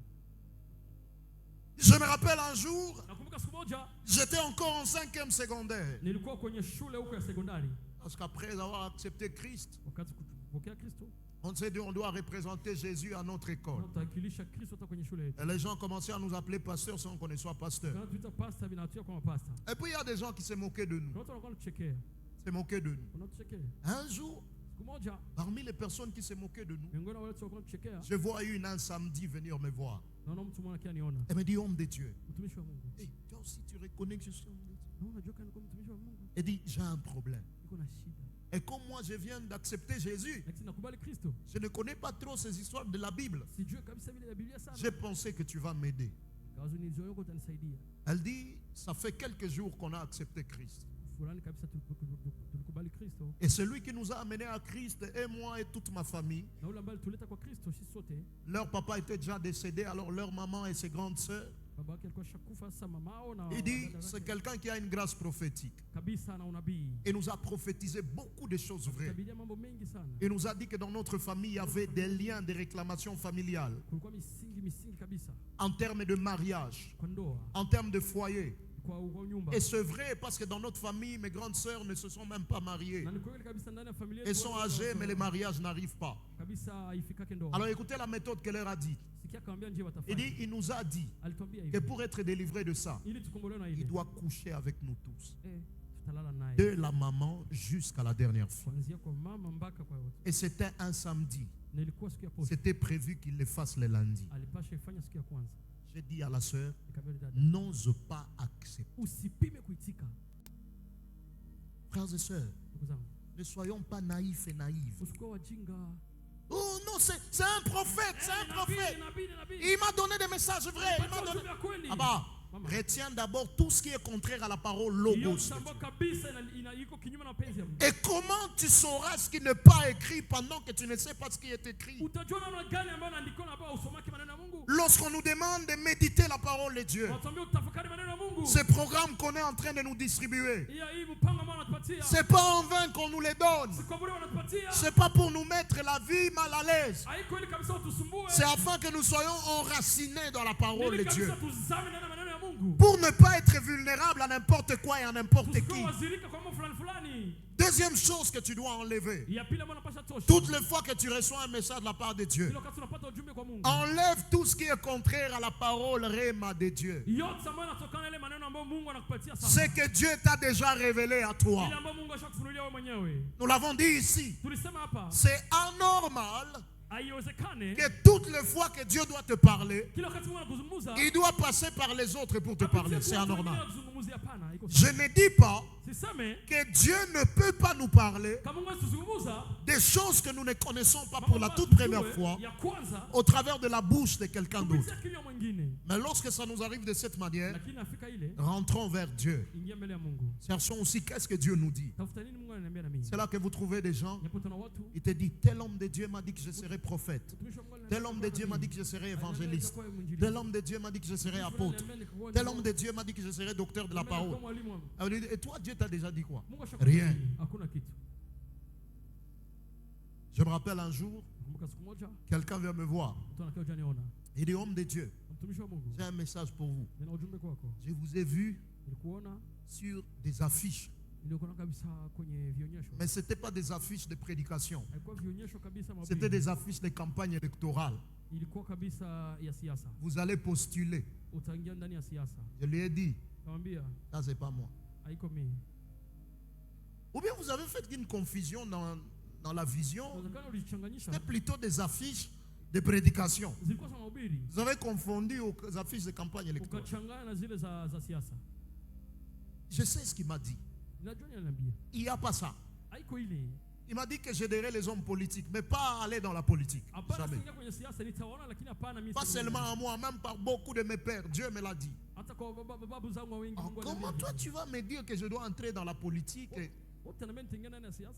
Je me rappelle un jour, Nakumbuka siku moja j'étais encore en 5e secondaire. nilikuwa kwenye shule huko ya sekondari. Parce qu'après avoir accepté Christ, Wakati kupokea Kristo, on s'est dit on doit représenter Jésus à notre école. tutawakilisha Kristo hata kwenye shule yetu. Et les gens commençaient à nous appeler pasteurs sans qu'on ne soit pasteur. Kana tuita pastor binatuia kama pastor. Et puis il y a des gens qui se moquaient de nous. Kuna watu wanakuwa wanatuchekea. Se moquaient de nous. Wanatuchekea. Un jour, Siku moja parmi les personnes qui se moquaient de nous, miongoni mwa wale walikuwa wanatuchekea, je vois une un samedi venir me voir. naona mtu mmoja akiniona. Elle me dit, homme de Dieu. Mtumishi wa Mungu. Hey, toi aussi tu reconnais que je suis homme de Dieu. Na unajua kana kwa mtumishi wa Mungu. Elle dit, j'ai un problème. Niko na shida. Et comme moi je viens d'accepter Jésus, Lakini nakubali Kristo. je ne connais pas trop ces histoires de la Bible. Sijui kabisa vile ya Biblia sana. J'ai pensé que tu vas m'aider. Kawazo nilizoea huko utanisaidia. Elle dit, ça fait quelques jours qu'on a accepté Christ. Fulani kabisa tulikubali Kristo. Et celui qui nous a amenés à Christ, et moi et toute ma famille, Na ule ambaye tuleta kwa Kristo sisi sote, leur papa était déjà décédé, alors leur maman et ses grandes sœurs. baba yake alikuwa shakufa, sasa mamao na Il dit, dada zake. c'est quelqu'un qui a une grâce prophétique. Kabisa na unabii. Et nous a prophétisé beaucoup de choses vraies. Tabiria mambo mengi sana. Il nous a dit que dans notre famille, il y avait des liens de réclamation familiale, Kulikuwa misingi kabisa en termes de mariage, kwa ndoa, en termes de foyer. kwa nyumba. Et c'est vrai parce que dans notre famille, mes grandes sœurs ne se sont même pas mariées. Na ni kweli kabisa ndani ya familia Elles sont âgées, mais les mariages n'arrivent pas. kabisa haifikake ndoa. Alors écoutez la méthode qu'elle leur a dit. Sikia kaambia njia Il watafanya. dit, il nous a dit Alituambia que hivi. pour être délivré de ça, Ili tukombolewe na il ile. doit coucher avec nous tous. Tutalala naye. De la maman jusqu'à la dernière fois. Kuanzia kwa mama mpaka kwa wote. Et c'était un samedi. Na ilikuwa siku ya posho. C'était prévu qu'il le fasse le lundi. Alipasha ifanya siku ya kwanza. J'ai dit à la sœur, Nikamwambia dada, n'ose pas accepter. usipime kuitika. Frères et sœurs, Ndugu zangu, ne soyons pas naïfs et naïves. usikuwa wajinga. Oh non, c'est un prophète, c'est un prophète. Nabii. Il m'a donné des messages vrais. Il m'a Pata donné... ujumbe wa kweli. Ah bah, Mama. retiens d'abord tout ce qui est contraire à la parole logos. Yote ambayo kabisa iko kinyume na mapenzi ya Mungu. Et comment tu sauras ce qui n'est pas écrit pendant que tu ne sais pas ce qui est écrit? Utajua namna gani ambayo inaandikwa na ambao usomaki maneno ya Mungu? Lorsqu'on nous demande de méditer la parole de Dieu, Watuambia utafakari maneno ya Mungu. Ces programmes qu'on est en train de nous distribuer, hii mpango ambao wanatupatia c'est pas en vain qu'on nous les donne. si kwa bure wanatupatia, C'est pas pour nous mettre la vie mal à l'aise. haiko ili kabisa utusumbue, C'est afin que nous soyons enracinés dans la parole de ili Dieu. kabisa tuzame ndani ya maneno ya Mungu, Pour ne pas être vulnérable à n'importe quoi et à n'importe tusikuwe qui. wazirika kwa mambo fulani fulani. Deuxième chose que tu dois enlever. Ya pili ambayo unapasha tosha, Toutes les fois que tu reçois un message de la part de Dieu, kila wakati unapata ujumbe kwa Mungu, enlève tout ce qui est contraire à la parole réma de Dieu. yote ambayo yanatokana na ile maneno ambayo Mungu anakupatia sasa, C'est que Dieu t'a déjà révélé à toi. ile ambayo Mungu ashakufunulia wewe mwenyewe. Nous l'avons dit ici. Tulisema hapa C'est anormal haiwezekane que toutes les fois que Dieu doit te parler, kila wakati Mungu anakuzungumza il doit passer par les autres pour te parler. C'est anormal. Hapana, iko Je ne dis pas siseme que Dieu ne peut pas nous parler kama Mungu asizungumza des choses que nous ne connaissons pas pour la toute première fois ya kwanza au travers de la bouche de quelqu'un d'autre. kupitia kinywa mwingine, Mais lorsque ça nous arrive de cette manière, lakini afika ile rentrons vers Dieu. ingia mbele ya Mungu, Cherchons aussi qu'est-ce que Dieu nous dit. tafuta nini Mungu ananiambia na mimi. C'est là que vous trouvez des gens, Yapo tuna watu il te dit, tel homme de Dieu m'a dit que je serai prophète. mtumishi wa Mungu Tel homme de Dieu m'a dit que je serai évangéliste. Tel homme de Dieu m'a dit que je serai apôtre. Tel homme de Dieu m'a dit que je serai docteur de la parole. Et toi, Dieu t'a déjà dit quoi? Rien. Hakuna kitu. Je me rappelle un jour, Kumbuka siku moja quelqu'un vient me voir. mtu anakuja janiona, Il dit, homme de Dieu, mtumishi wa Mungu, j'ai un message pour vous. nina ujumbe kwako. Je vous ai vu Nilikuona sur des affiches. nilikuona kabisa kwenye vionyesho, Mais ce n'était pas des affiches de prédication. haikuwa vionyesho kabisa C'était mahubiri, des affiches de campagne électorale. ilikuwa kabisa ya siasa. Vous allez postuler. Utaingia ndani ya siasa. Je lui ai dit, Kamwambia ça c'est pas moi. haiko mimi. Ou bien vous avez fait une confusion dans la vision. Inawezekana ulichanganyisha, C'était plutôt des affiches de prédication. zilikuwa za mahubiri Vous avez confondu aux affiches de campagne électorale. ukachanganya na zile za siasa. Je sais ce qu'il m'a dit. Ninajua niambia Il n'y a pas ça. haiko ile. Il m'a dit que j'aiderais les hommes politiques, mais pas aller dans la politique. Hapana, Jamais. siingia kwenye siasa nitaona, lakini hapana mimi. Pas seulement à moi, même par beaucoup de mes pères. Dieu me l'a dit. Hata kwa babu zangu wengi Alors, Mungu comment ananiambia. toi tu vas me dire que je dois entrer dans la politique et... Wote na mimi nitaingia ndani ya siasa.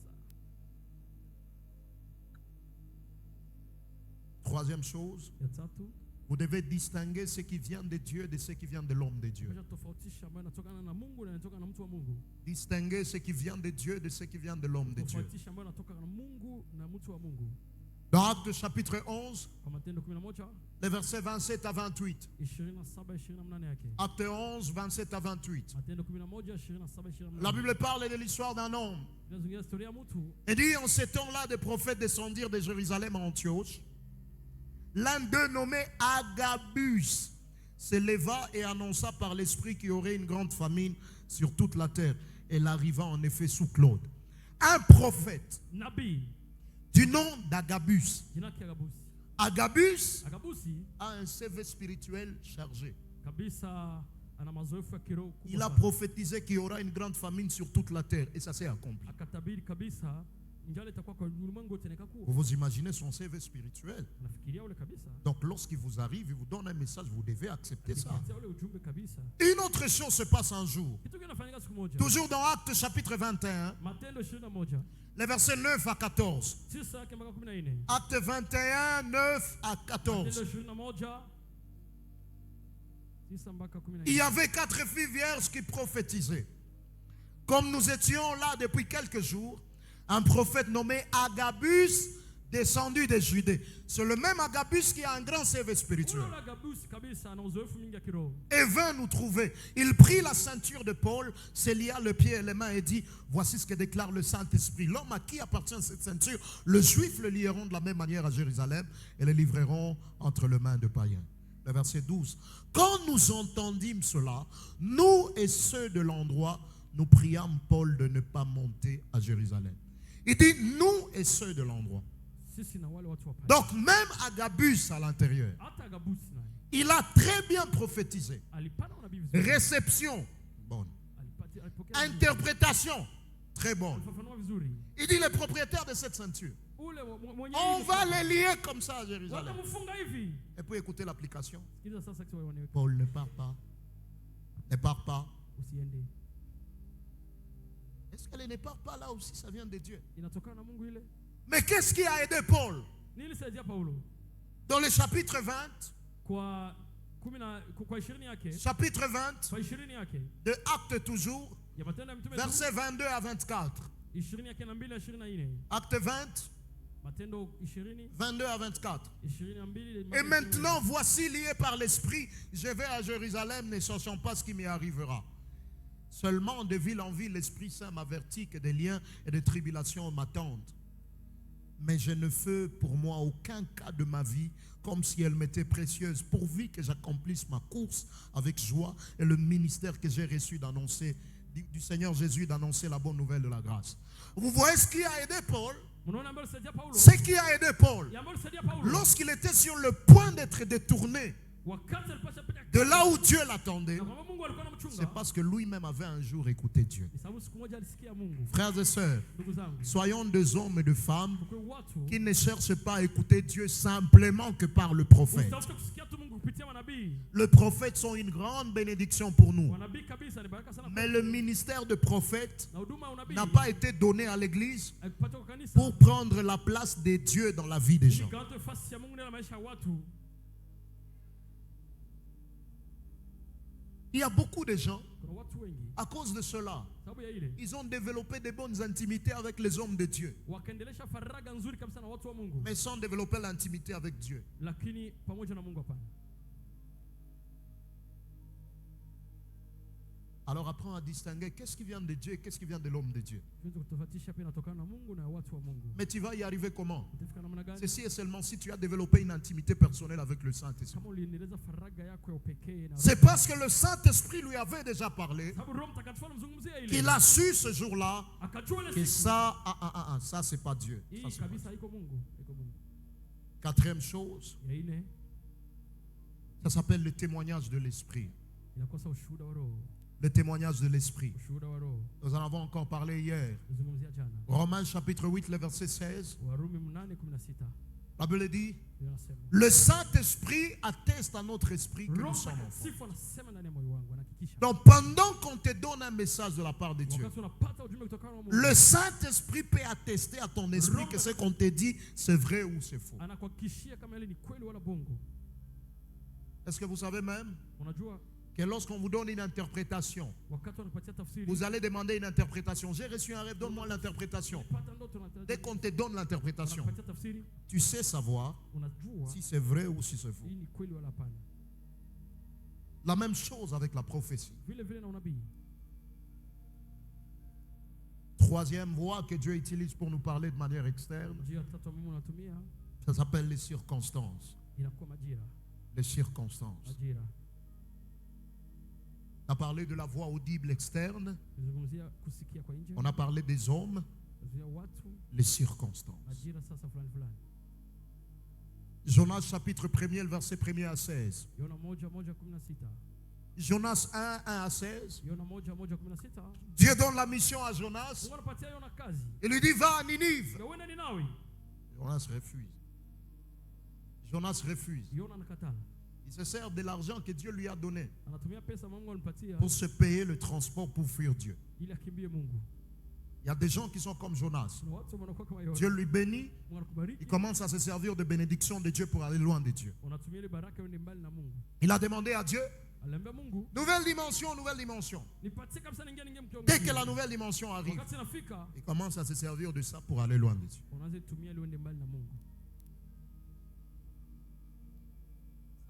Troisième chose, Ya tatu, vous devez distinguer ce qui vient de Dieu de ce qui vient de l'homme de Dieu. kisha tofautisha ambayo inatokana na Mungu na inatoka na mtu wa Mungu. Distinguer ce qui vient de Dieu de ce qui vient de l'homme de Dieu. Tofautisha ambayo inatoka na Mungu na mtu wa Mungu. Dans Actes chapitre 11, Kwa Matendo 11 les versets 27 à 28. 27-28 yake. Acte 11, 27 à 28. Matendo 11 27-28. La Bible parle de l'histoire d'un homme. Inazungumzia historia ya mtu. Et dit, en ces temps-là, des prophètes descendirent de Jérusalem à Antioche. L'un d'eux, nommé Agabus, se leva et annonça par l'Esprit qu'il y aurait une grande famine sur toute la terre. Elle arriva en effet sous Claude. Un prophète Nabii du nom d'Agabus. jina lake Agabusi. Agabus Agabusi a un CV spirituel chargé. kabisa ana mazoefu ya kiroho kubwa Il a sana. prophétisé qu'il y aura une grande famine sur toute la terre. Et ça s'est accompli. Akatabiri kabisa njala itakuwa kwa ulimwengu wote Vous nikakuwa. vous imaginez son CV spirituel. Nafikiria ule kabisa. Donc lorsqu'il vous arrive, il vous donne un message, vous devez accepter ça. Akitia ule ujumbe kabisa. Une autre chose se passe un jour. Kitu kinafanyika siku moja. Toujours dans Actes chapitre 21, Matendo 21 les versets 9 à 14. 9 yake mpaka 14. Actes 21, 9 à 14. Matendo 21 9 mpaka 14. Il y avait 4 filles vierges qui prophétisaient. Comme nous étions là depuis quelques jours, un prophète nommé Agabus descendu de Judée. C'est le même Agabus qui a un grand CV spirituel. Ule Agabusi kabisa ana uzoefu mingi ya kiroho. Et vint nous trouver. Il prit la ceinture de Paul, se lia le pied et les mains et dit, voici ce que déclare le Saint-Esprit. L'homme à qui appartient cette ceinture, le Juif le lieront de la même manière à Jérusalem et le livreront entre les mains de païens. Le verset 12. Quand nous entendîmes cela, nous et ceux de l'endroit, nous priâmes Paul de ne pas monter à Jérusalem. Il dit nous et ceux de l'endroit. Sisi na wale watu wa pale. Donc même Agabus à l'intérieur, Hata Agabusi naye il a très bien prophétisé. alipata unabii vizuri. Réception, bonne. Alipokea Interprétation, très bonne. alifafanua vizuri. Il dit les propriétaires de cette ceinture, Ule mwenye on va les lier comme ça à Jérusalem. watamfunga hivi. Et puis écoutez l'application. Sikiliza sasa kitu wanawe. Paul ne part pas. Ne part pas. Usiende. Est-ce qu'elle ne part pas là aussi, ça vient de Dieu? Inatokana na Mungu ile. Mais qu'est-ce qui a aidé Paul? Nini saidia Paulo? Dans le chapitre 20, Kwa kwa 20 yake, chapitre 20 kwa 20 yake de Actes toujours, ya Matendo ya Mitume versets 22 à 24. 20 yake na 2 na 24. Actes 20, Matendo 20 22 à 24. 22. Et maintenant, voici lié par l'Esprit, je vais à Jérusalem, ne sachant pas ce qui m'y arrivera. Seulement, de ville en ville, l'Esprit Saint m'avertit que des liens et des tribulations m'attendent. Mais je ne fais pour moi aucun cas de ma vie comme si elle m'était précieuse, pourvu que j'accomplisse ma course avec joie et le ministère que j'ai reçu d'annoncer, du Seigneur Jésus, d'annoncer la bonne nouvelle de la grâce. Vous voyez ce qui a aidé Paul? Ce qui a aidé Paul, lorsqu'il était sur le point d'être détourné de là où Dieu l'attendait, c'est parce que lui-même avait un jour écouté Dieu. Frères et sœurs, soyons des hommes et des femmes qui ne cherchent pas à écouter Dieu simplement que par le prophète. Les prophètes sont une grande bénédiction pour nous. Mais le ministère de prophète n'a pas été donné à l'église pour prendre la place de Dieu dans la vie des gens. Il y a beaucoup de gens, à cause de cela, ils ont développé de bonnes intimités avec les hommes de Dieu, mais sans développer l'intimité avec Dieu. Alors apprends à distinguer qu'est-ce qui vient de Dieu et qu'est-ce qui vient de l'homme de Dieu. Mais tu vas y arriver comment? Ceci est seulement si tu as développé une intimité personnelle avec le Saint-Esprit. C'est parce que le Saint-Esprit lui avait déjà parlé qu'il a su ce jour-là que ça, ça c'est pas Dieu. Ça, c'est pas Dieu. Quatrième chose, ça s'appelle le témoignage de l'Esprit. Le témoignage de l'Esprit. Nous en avons encore parlé hier. Romains chapitre 8, le verset 16. La Bible dit, le Saint-Esprit atteste à notre esprit que nous sommes enfants. Donc pendant qu'on te donne un message de la part de Dieu, le Saint-Esprit peut attester à ton esprit que ce qu'on te dit, c'est vrai ou c'est faux. Est-ce que vous savez même que lorsqu'on vous donne une interprétation, vous allez demander une interprétation. J'ai reçu un rêve, donne-moi l'interprétation. Dès qu'on te donne l'interprétation, tu sais savoir si c'est vrai ou si c'est faux. La même chose avec la prophétie. Troisième voie que Dieu utilise pour nous parler de manière externe, ça s'appelle les circonstances. Les circonstances. On a parlé de la voix audible externe. On a parlé des hommes, les circonstances. Jonas chapitre 1er, le verset 1er à 16. Jonas 1, 1 à 16. Dieu donne la mission à Jonas. Il lui dit, va à Ninive. Jonas refuse. Jonas refuse. Il se sert de l'argent que Dieu lui a donné pour se payer le transport pour fuir Dieu. Il y a des gens qui sont comme Jonas. Dieu lui bénit. Il commence à se servir de bénédiction de Dieu pour aller loin de Dieu. Il a demandé à Dieu, nouvelle dimension, nouvelle dimension. Dès que la nouvelle dimension arrive, il commence à se servir de ça pour aller loin de Dieu.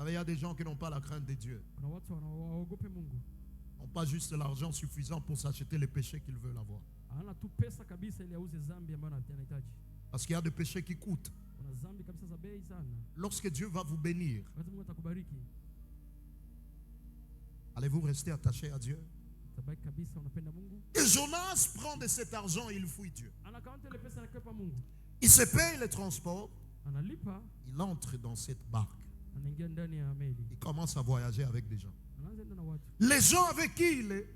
Il y a des gens qui n'ont pas la crainte de Dieu. N'ont pas juste l'argent suffisant pour s'acheter les péchés qu'ils veulent avoir. Parce qu'il y a des péchés qui coûtent. Lorsque Dieu va vous bénir, allez-vous rester attaché à Dieu? Et Jonas prend de cet argent et il fouille Dieu. Il se paye le transport. Il entre dans cette barque. Il commence à voyager avec des gens. Les gens avec qui il est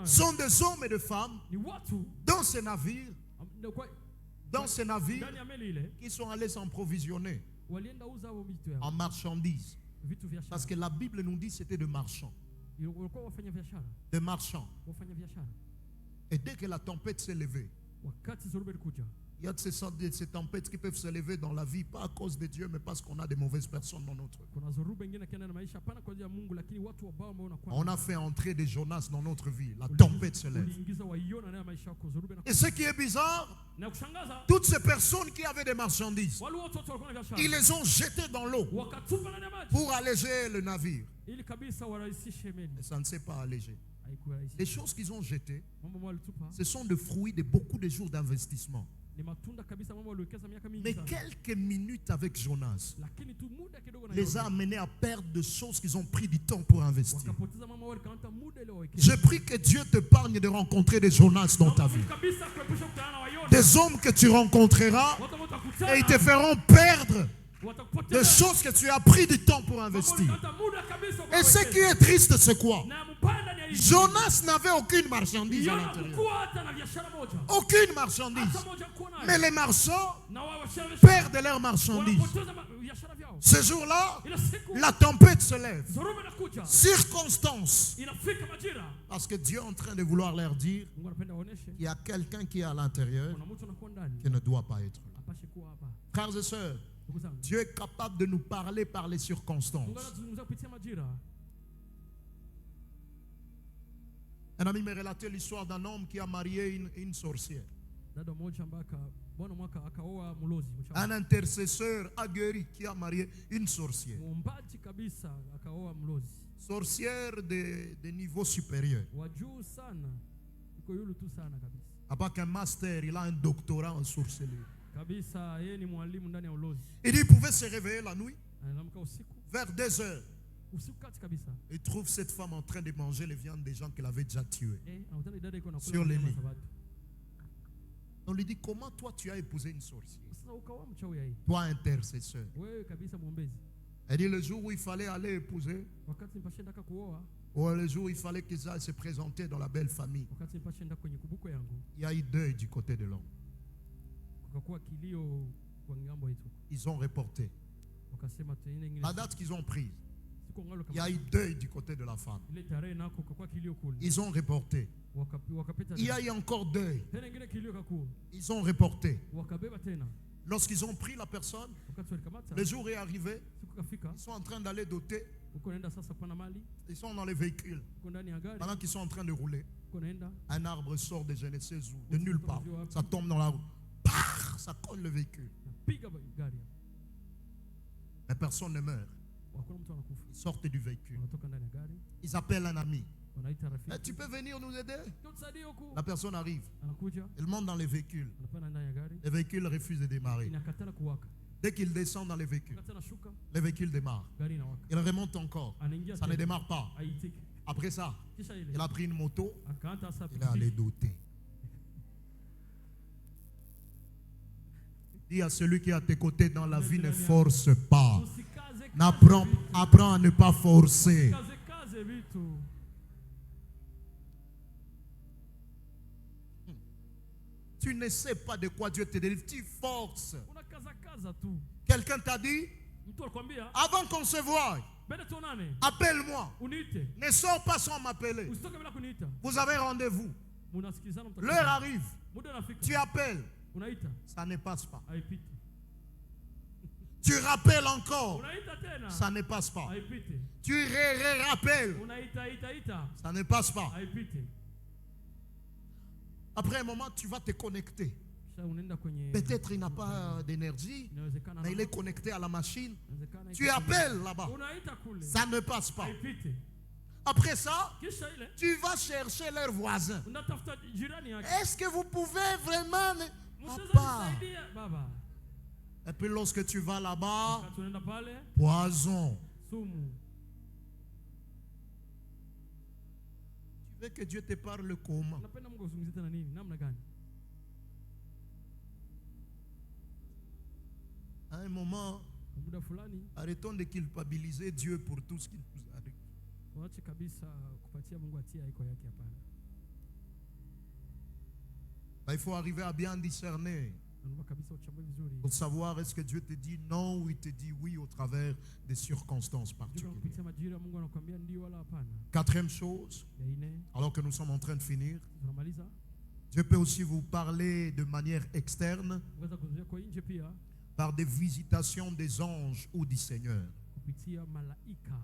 sont des hommes et des femmes dans ces navires, qui sont allés s'approvisionner en marchandises. Parce que la Bible nous dit que c'était des marchands. Des marchands. Et dès que la tempête s'est levée, Il y a de ces tempêtes qui peuvent se lever dans la vie, pas à cause de Dieu, mais parce qu'on a des mauvaises personnes dans notre vie. Kuna zoruba ingine kienda na maisha hapana kwa ajili ya Mungu, lakini watu wabao ambao unakuwa On a fait entrer des Jonas dans notre vie. La tempête se lève. uliingiza waiona nayo maisha yako zoruba na Et ce qui est bizarre, na kushangaza, toutes ces personnes qui avaient des marchandises, wale wote walikuwa na biashara ils les ont jetées dans l'eau wakatupa ndani ya maji pour alléger le navire. ili kabisa warahisishe meli. Mais ça ne s'est pas allégé. Haikurahisisha. Les choses qu'ils ont jetées, Mambo ambayo walitupa ce sont des fruits de beaucoup de jours d'investissement. ni matunda kabisa, mambo waliwekeza miaka mingi Mais sana. quelques minutes avec Jonas Lakini tu muda kidogo na les a Yona, amenés à perdre des choses qu'ils ont pris du temps pour investir. wakapoteza mambo wale kanta muda ile wawekeza. Je prie que Dieu te parle de rencontrer des Jonas dans ta vie. Kabisa kuepusha kukutana na Wayona. Des hommes que tu rencontreras Watu ambao et ils te utakutana feront perdre watakupoteza des choses que tu as pris du temps pour mambo investir. kanta muda kabisa Et ce ukawekeza. qui est triste, c'est quoi? Na mpanda ni hivi. Jonas n'avait aucune marchandise à Yona l'intérieur. kukuwa hata na biashara moja. Aucune marchandise. Hata moja kuwa nayo. Mais les marchands Na wao washara perdent leurs marchandises. wanapoteza biashara vyao. Ce jour-là, Ila siku la tempête se lève. zoruba inakuja. Circonstance. Inafika majira. Parce que Dieu est en train de vouloir leur dire Mungu anapenda aoneshe qu'il y a quelqu'un qui est à l'intérieur kuna mtu anakuwa ndani qui ne doit pas être là. apashe kuwa hapa. Frères et sœurs, Ndugu zangu, Dieu est capable de nous parler par les Mungu circonstances. anazungumza kupitia majira. Un ami m'a relaté l'histoire d'un homme qui a marié une sorcière. Dada mmoja ambaye bwana mwaka akaoa mlozi, mchawi. Un intercesseur aguerri qui a marié une sorcière. Muombaji kabisa akaoa mlozi. Sorcière de niveau supérieur. Wa juu sana. Yuko yulu tu sana kabisa. À part qu'un master, il a un doctorat en sorcellerie. Kabisa yeye ni mwalimu ndani ya ulozi. Il dit, il pouvait se réveiller la nuit, Anaamka usiku. vers 2 heures. Usiku kati kabisa. Il trouve cette femme en train de manger les viandes des gens qu'elle avait déjà tués. Anakutana dada iko nakula Sur les nyama lits. za watu. On lui dit, comment toi tu as épousé une sorcière? Sasa ukaoa mchawi yeye. Toi, intercesseur. Wewe kabisa mwombezi. Elle dit, le jour où il fallait aller épouser, Wakati nipashe ndaka kuoa, ou le jour où il fallait qu'ils aillent se présenter dans la belle famille, wakati nipashe ndaka kwenye kubuko yangu, il y a eu deuil du côté de l'homme. kukakuwa kilio kwa ngambo yetu. Ils ont reporté. Wakasema tena ingine. La date qu'ils ont prise, Siku ngalo il y a kama eu deuil du côté de la femme. ile tarehe nako kukakuwa kilio kule. Ils ont reporté. Wakapita. Il y a eu encore deuil. Tena ingine kilio kakuwa. Ils ont reporté. Wakabeba tena. Lorsqu'ils ont pris la personne, Wakati walikamata. le jour est arrivé, Siku kafika. ils sont en train d'aller doter, Uko naenda sasa kupanda mali. ils sont dans les véhicules. Uko ndani ya gari. Pendant qu'ils sont en train de rouler, Uko naenda. un arbre sort de je ne sais où, de nulle part. Ça tombe dans la route. Pah, ça colle le véhicule. Piga gari. Mais personne ne meurt. Hakuna mtu anakufa. Ils sortent du véhicule. Wanatoka ndani ya gari. Ils appellent un ami. Wanaita Eh, rafiki. tu peux venir nous aider? Tusaidie huku. La personne arrive. Anakuja. Il monte dans les véhicules. Anapanda ndani ya gari. Les véhicules refusent de démarrer. Inakatala kuwaka. Dès qu'il descend dans les véhicules, Wakati anashuka, les véhicules démarrent. gari inawaka. Il remonte encore. Anaingia Ça ne tena. démarre pas. Haitiki. Après ça, Kisha ile. il a pris une moto. Akaanza sasa Il est allé doter. Dis à celui qui est à tes côtés dans la vie, ne force pas. Apprends à ne pas forcer. Kaze vitu. Tu ne sais pas de quoi Dieu te délivre. Tu forces. Unakaza tu. Quelqu'un t'a dit, Mtu alikwambia, avant qu'on se voie, bende tuonane. appelle-moi. Uniite. Ne sors pas sans m'appeler. Usitoke bila kuniita. Vous avez rendez-vous. Munasikizana mtakatifu. L'heure arrive. Muda unafika. Tu appelles. Unaita. Ça ne passe pas. Haipiti. Tu rappelles encore. Unaita tena. Ça ne passe pas. Haipiti. Tu rappelles. Unaita ita. Ça ne passe pas. Haipiti. Après un moment, tu vas te connecter. Kisha unaenda kwenye. Peut-être il n'a pas d'énergie, Inawezekana. mais il est connecté à la machine. Inawezekana. Tu appelles là-bas. Unaita kule. Ça ne passe pas. Haipiti. Après ça, Kisha ile. tu vas chercher leurs voisins. Unatafuta jirani yake. Est-ce que vous pouvez vraiment... Msasa Papa. nisaidia baba. Et puis lorsque tu vas là-bas, Wakati unaenda pale, poison. sumu. Tu veux que Dieu te parle comment? Unapenda Mungu azungumzie tena nini? Namna gani? À un moment, Kwa muda fulani, arrêtons de culpabiliser Dieu pour tout ce qu'il nous arrive. waache kabisa kupatia Mungu hatia iko yake hapana. Il faut arriver à bien discerner Naomba kabisa uchambue vizuri. pour savoir est-ce que Dieu te dit non ou il te dit oui au travers des circonstances Jua particulières. kupitia majira Mungu anakuambia ndio wala hapana. Quatrième chose, Ya ine, alors que nous sommes en train de finir, tunamaliza. Dieu peut aussi vous parler de manière externe Unaweza kuzuia kwa nje pia par des visitations des anges ou du Seigneur. kupitia malaika.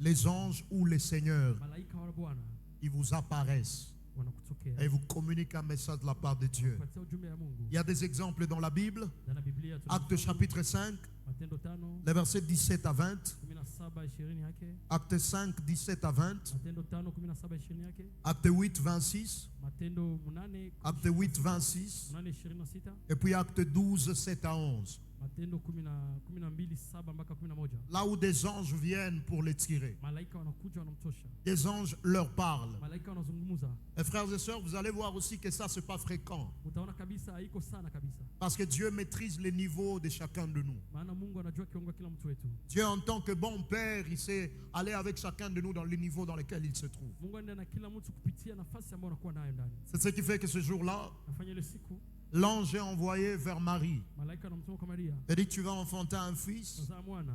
Les anges ou les seigneurs, Malaika wa Bwana ils vous apparaissent wanakutokea. et vous communiquent un message de la part de Dieu. Kupatia ujumbe ya Mungu. Il y a des exemples dans la Bible. Ndani ya Biblia Actes chapitre 5, Matendo 5 les versets 17 à 20. 17:20 yake. Actes 5, 17 à 20. Matendo 5:17-20 yake. Acte 8, 26. Matendo 8 Acte 8, 26. 8:26. Et puis Acte 12, 7 à 11. Matendo 12:7 mpaka 11. Là où des anges viennent pour les tirer. Malaika wanakuja wanamtosha. Des anges leur parlent. Malaika wanazungumza. Et frères et sœurs, vous allez voir aussi que ça, ce n'est pas fréquent. Utaona kabisa haiko sana kabisa. Parce que Dieu maîtrise les niveaux de chacun de nous. Maana Mungu anajua kiwango kila mtu wetu. Dieu, en tant que bon père, il sait aller avec chacun de nous dans les niveaux dans lesquels il se trouve. Mungu anaenda na kila mtu kupitia nafasi ambayo anakuwa nayo ndani. C'est ce qui fait que ce jour-là, Nafanya ile siku l'ange est envoyé vers Marie. malaika anamtuma kwa Maria. Il dit, tu vas enfanter un fils. Mzaa mwana.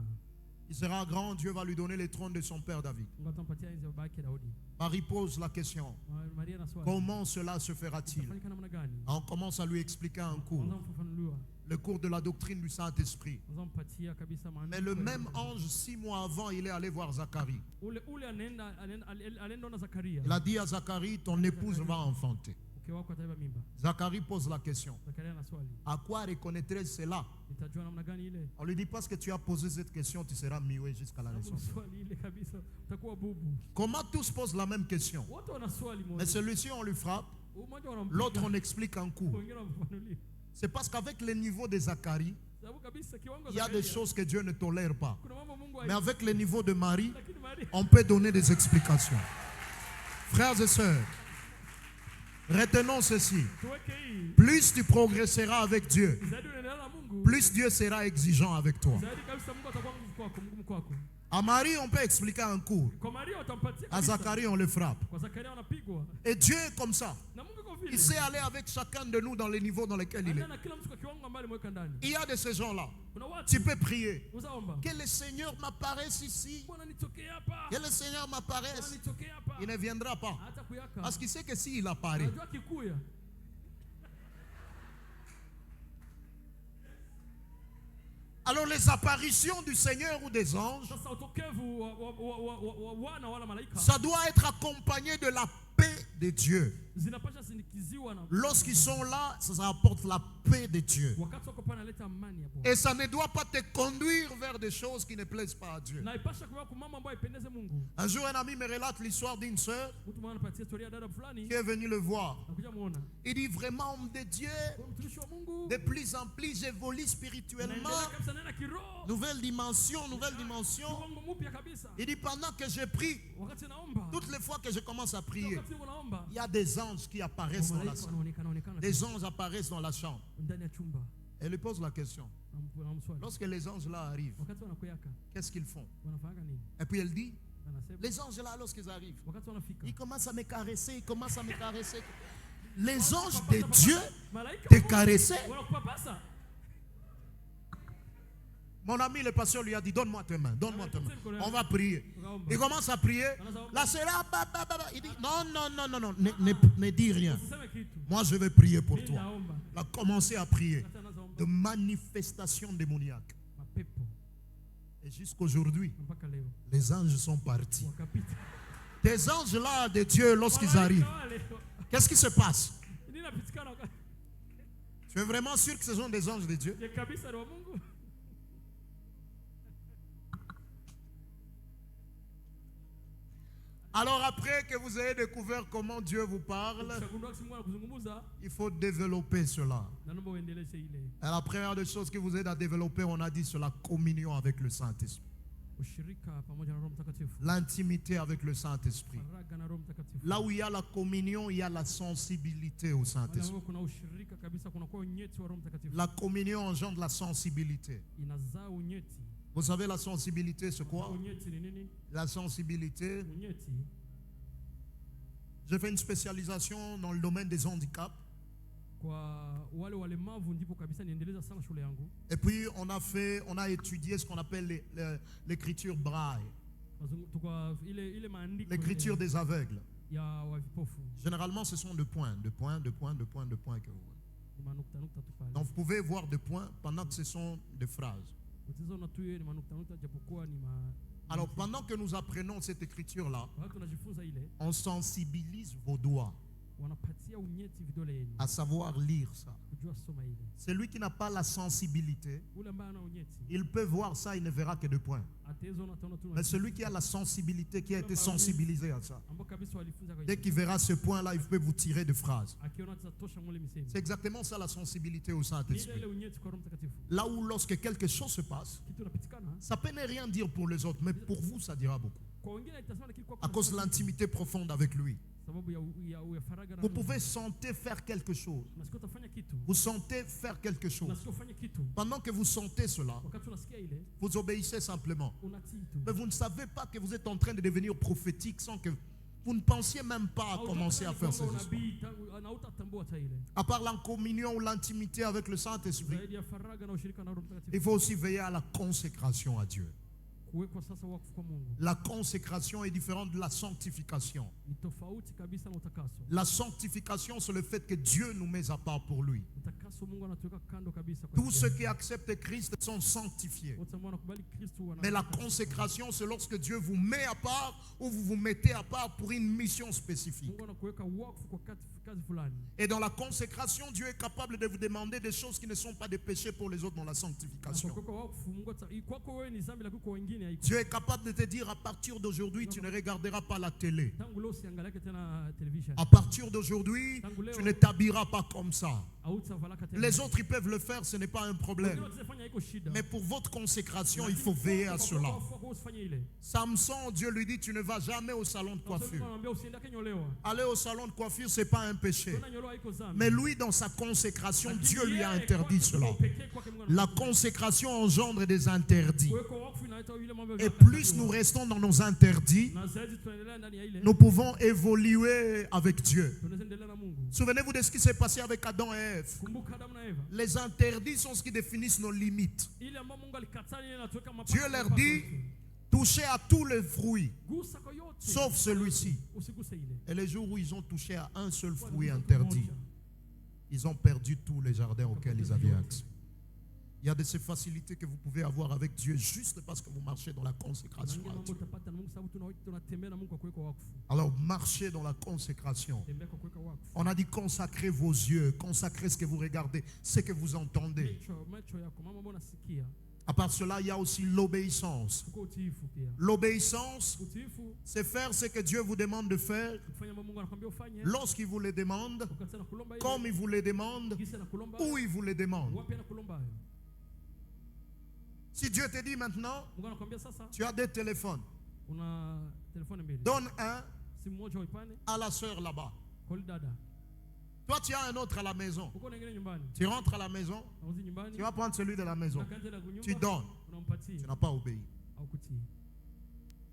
Il sera grand, Dieu va lui donner le trône de son père David. Mungu atampatia enzi ya baba yake Daudi. Marie pose la question, Maria na swali. comment cela se fera-t-il? Itafanyika namna gani? On commence à lui expliquer un cours, Kwanza mfafanuliwa. le cours de la doctrine du Saint-Esprit. Kwanza mpatia kabisa maana. Mais le même ange, 6 mois avant, il est allé voir Zacharie. Ule anaenda na Zakaria. Il a dit à Zacharie, ton épouse va enfanter. Mke wako atabeba mimba. Zacharie pose la question, Zakaria na swali. à quoi reconnaîtrais-je cela? Nitajua namna gani ile? On lui dit, parce que tu as posé cette question, tu seras muet jusqu'à la naissance. Swali ile kabisa utakuwa bubu. Comment tous posent la même question? Wote wana swali moja. Mais celui-ci, on lui frappe, Mmoja wanampiga. l'autre, on explique en cours. Wengine wanamfafanulia. C'est parce qu'avec le niveau de Zacharie, Sababu kabisa kiwango il y a des choses que Dieu ne tolère pas. Kuna mambo Mungu Mais avec le niveau de Marie, lakini Maria on peut donner des explications. Frères et sœurs, retenons ceci. tuweke hii. Plus tu progresseras avec Dieu, Zaidi unaendelea na Mungu. plus Dieu sera exigeant avec toi. Zaidi kabisa Mungu atakuwa ngumu kwako. À Marie, on peut expliquer un cours. Kwa Maria utampatia À kabisa. Zacharie, on le frappe. Kwa Zakaria wanapigwa. Et Dieu est comme ça. Na Mungu kwa Il vile. sait aller avec chacun de nous dans les niveaux dans lesquels il est. Anaenda na kila mtu kwa kiwango ambacho alimweka ndani. Il y a de ces gens-là. Kuna watu Tu peux prier. uzaomba. Que le Seigneur m'apparaisse ici. Bwana nitokee hapa. Que le Seigneur Bwana m'apparaisse. nitokee hapa. Il ne viendra pas. Hata kuyaka. Parce qu'il sait que s'il apparaît, Unajua kikuya. alors les apparitions du Seigneur ou des anges, Sasa utokevu wa wana wala malaika ça doit être accompagné de la paix de Dieu. zinapasha sindikiziwa na Lorsqu'ils sont là, ça apporte la paix de Dieu. wakati wako pale analeta amani ya Bwana. Et ça ne doit pas te conduire vers des choses qui ne plaisent pas à Dieu. Na ipasha kwa mambo ambayo ipendeze Mungu. Un jour, un ami me relate l'histoire d'une sœur Mtu mwana anapatia historia ya dada fulani qui est venue le voir. nakuja muona. Il dit, vraiment, homme de Dieu, Kwa mtumishi wa Mungu. de plus en plus, j'évolue spirituellement. Naendelea kabisa nena kiroho. Nouvelle dimension, nouvelle dimension. Kiwango mpya kabisa. Il dit, pendant que je prie, Wakati naomba. toutes les fois que je commence à prier, Wakati unaomba. il y a des anges qui apparaissent dans la chambre. Des anges apparaissent dans la chambre. Ndani ya chumba. Elle lui pose la question. Wanamswali. Lorsque les anges là arrivent, Wakati wanakuyaka. qu'est-ce qu'ils font? Wanafanya nini? Et puis elle dit, Anasema. les anges là, lorsqu'ils arrivent, Wakati wanafika. ils commencent à me caresser, ils commencent à me caresser. Les anges de Dieu Malaika te wa Mungu caressaient. wanakupapasa. Mon ami le pasteur lui a dit, donne-moi tes mains, donne-moi tes mains. On va prier. Il commence à prier. La sœur, il dit, non, non, non, non, non, ne dis rien. Usiseme kitu. Moi, je vais prier pour Mimi toi. naomba. Il a commencé à prier Wakati anaomba. de manifestations démoniaques. Mapepo Et jusqu'aujourd'hui, mpaka leo. les anges sont partis. Wakapita. Des anges là de Dieu, lorsqu'ils arrivent, qu'est-ce qui se passe? Nini napitikana wakati? Tu es vraiment sûr que ce sont des anges de Dieu? Je kabisa roho Mungu. Alors après que vous ayez découvert comment Dieu vous parle, Ukishagundua si Mungu anakuzungumza, il faut développer cela. na naomba uendeleze ile. Et la première des choses que vous aide à développer, on a dit, c'est la communion avec le Saint-Esprit. Ushirika pamoja na Roho Mtakatifu. L'intimité avec le Saint-Esprit. Faraga na Roho Mtakatifu. Là où il y a la communion, il y a la sensibilité au Mahali Saint-Esprit. ambapo kuna ushirika kabisa kuna kwa unyeti wa Roho Mtakatifu. La communion engendre la sensibilité. Inazaa unyeti. Vous savez, la sensibilité, c'est quoi? Unyeti ni nini? La sensibilité, Unyeti. j'ai fait une spécialisation dans le domaine des handicaps. Kwa wale walemavu ndipo kabisa niendeleza sana shule yangu. Et puis, on a étudié ce qu'on appelle l'écriture braille, Tukwa ile maandiko. l'écriture des aveugles. ya wa vipofu. Généralement, ce sont 2 points, 2 points, 2 points, 2 points, 2 points que vous voyez. Ni manukta nukta tu pale. Donc vous pouvez voir 2 points pendant que ce sont des phrases. Utaona tu ni manukta nukta japokuwa ni Alors pendant que nous apprenons cette écriture-là, wakati tunajifunza ile on sensibilise vos doigts wanapatia unyeti vidole yenu à savoir lire ça. kujua soma ile. Celui qui n'a pas la sensibilité, Ule ambaye ana unyeti il peut voir ça, il ne verra que 2 points. atezo na taona tu. Mais celui qui a la sensibilité, qui a été sensibilisé à ça, ambao kabisa walifunza kwa dès qu'il verra ce point-là, il peut vous tirer de phrases. akiona tutatosha mule misemi. C'est exactement ça la sensibilité au Ni ile Saint-Esprit. ile unyeti kwa Roho Mtakatifu. Là où lorsque quelque chose se passe, Kitu napitikana ça peut ne rien dire pour les autres, mais pour vous, ça dira beaucoup. kwa wengine itasema lakini kwa À cause de l'intimité profonde avec lui. sababu ya faraga na Vous pouvez sentir faire quelque chose. unasikia utafanya kitu. Vous sentez faire quelque chose. Unasikia ufanye kitu. Pendant que vous sentez cela, Wakati unasikia ile vous obéissez simplement. unatii tu. Mais vous ne savez pas que vous êtes en train de devenir prophétique sans que vous ne pensiez même pas à commencer à faire ces choses. unabii tangu na utatambua hata ile. À part la communion ou l'intimité avec le Saint-Esprit, Zaidi ya faraga na ushirika na Roho Mtakatifu. il faut aussi veiller à la consécration à Dieu. Kuwekwa sasa wakfu kwa Mungu. La consécration est différente de la sanctification. Ni tofauti kabisa na utakaso. La sanctification, c'est le fait que Dieu nous met à part pour lui. Utakaso Mungu anatuweka kando kabisa kwa. Tous ceux qui acceptent Christ sont sanctifiés. wote ambao wanakubali Kristo wana. Mais la consécration, c'est lorsque Dieu vous met à part ou vous vous mettez à part pour une mission spécifique. Mungu anakuweka wakfu kwa kazi fulani. Et dans la consécration, Dieu est capable de vous demander des choses qui ne sont pas des péchés pour les autres dans la sanctification. Kwa wakfu Mungu kwako wewe ni dhambi lakini kwa wengine haiko. Dieu est capable de te dire à partir d'aujourd'hui, tu ne regarderas pas la télé. Tangu leo usiangalie tena television. À partir d'aujourd'hui, tu ne t'habilleras pas comme ça. Les autres, ils peuvent le faire, ce n'est pas un problème. Mais pour votre consécration, il faut veiller à cela. Samson, Dieu lui dit, tu ne vas jamais au salon de coiffure. Aller au salon de coiffure, ce n'est pas un péché. Mais lui, dans sa consécration, Dieu lui a interdit cela. La consécration engendre des interdits. Et plus nous restons dans nos interdits, nous pouvons évoluer avec Dieu. Souvenez-vous de ce qui s'est passé avec Adam et Ève. Les interdits sont ce qui définissent nos limites. Dieu leur dit, touchez à tous les fruits, sauf celui-ci. Et les jours où ils ont touché à un seul fruit interdit, ils ont perdu tous les jardins auxquels ils avaient accès. Il y a de ces facilités que vous pouvez avoir avec Dieu juste parce que vous marchez dans la consécration à Dieu. Alors marchez dans la consécration. On a dit consacrez vos yeux, consacrez ce que vous regardez, ce que vous entendez. À part cela, il y a aussi l'obéissance. L'obéissance, c'est faire ce que Dieu vous demande de faire lorsqu'il vous le demande, comme il vous le demande, où il vous le demande. Si Dieu te dit maintenant, tu as 2 téléphones, donne un à la sœur là-bas. Toi, tu as un autre à la maison. Tu rentres à la maison, tu vas prendre celui de la maison. Tu donnes. Tu n'as pas obéi.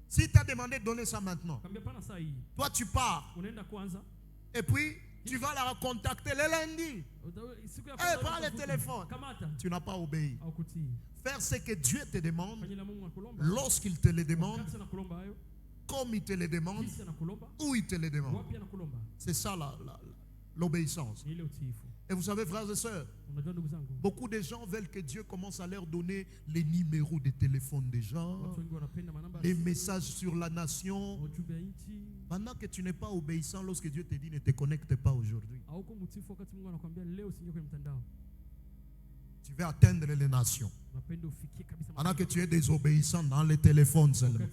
Si tu as demandé de donner ça maintenant, toi tu pars. Et puis, tu vas la recontacter le lundi. Prends le téléphone. Tu n'as pas obéi. Faire ce que Dieu te demande, lorsqu'il te le demande, comme il te le demande, où il te le demande. C'est ça l'obéissance. Et vous savez, frères et sœurs, beaucoup de gens veulent que Dieu commence à leur donner les numéros de téléphone des gens, les messages sur la nation. Pendant que tu n'es pas obéissant, lorsque Dieu te dit ne te connecte pas aujourd'hui, tu vas atteindre les nations. Pendant que tu es désobéissant dans les téléphones seulement.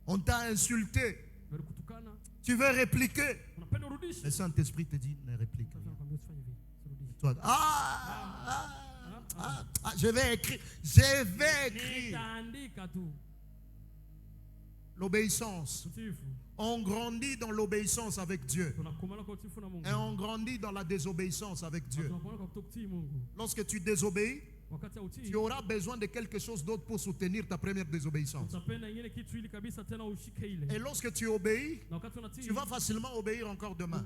On t'a insulté. Tu veux répliquer. Le Saint-Esprit te dit ne réplique rien. Toi, je vais écrire. Je vais écrire. L'obéissance. On grandit dans l'obéissance avec Dieu. Et on grandit dans la désobéissance avec Dieu. Lorsque tu désobéis, tu auras besoin de quelque chose d'autre pour soutenir ta première désobéissance. Et lorsque tu obéis, tu vas facilement obéir encore demain.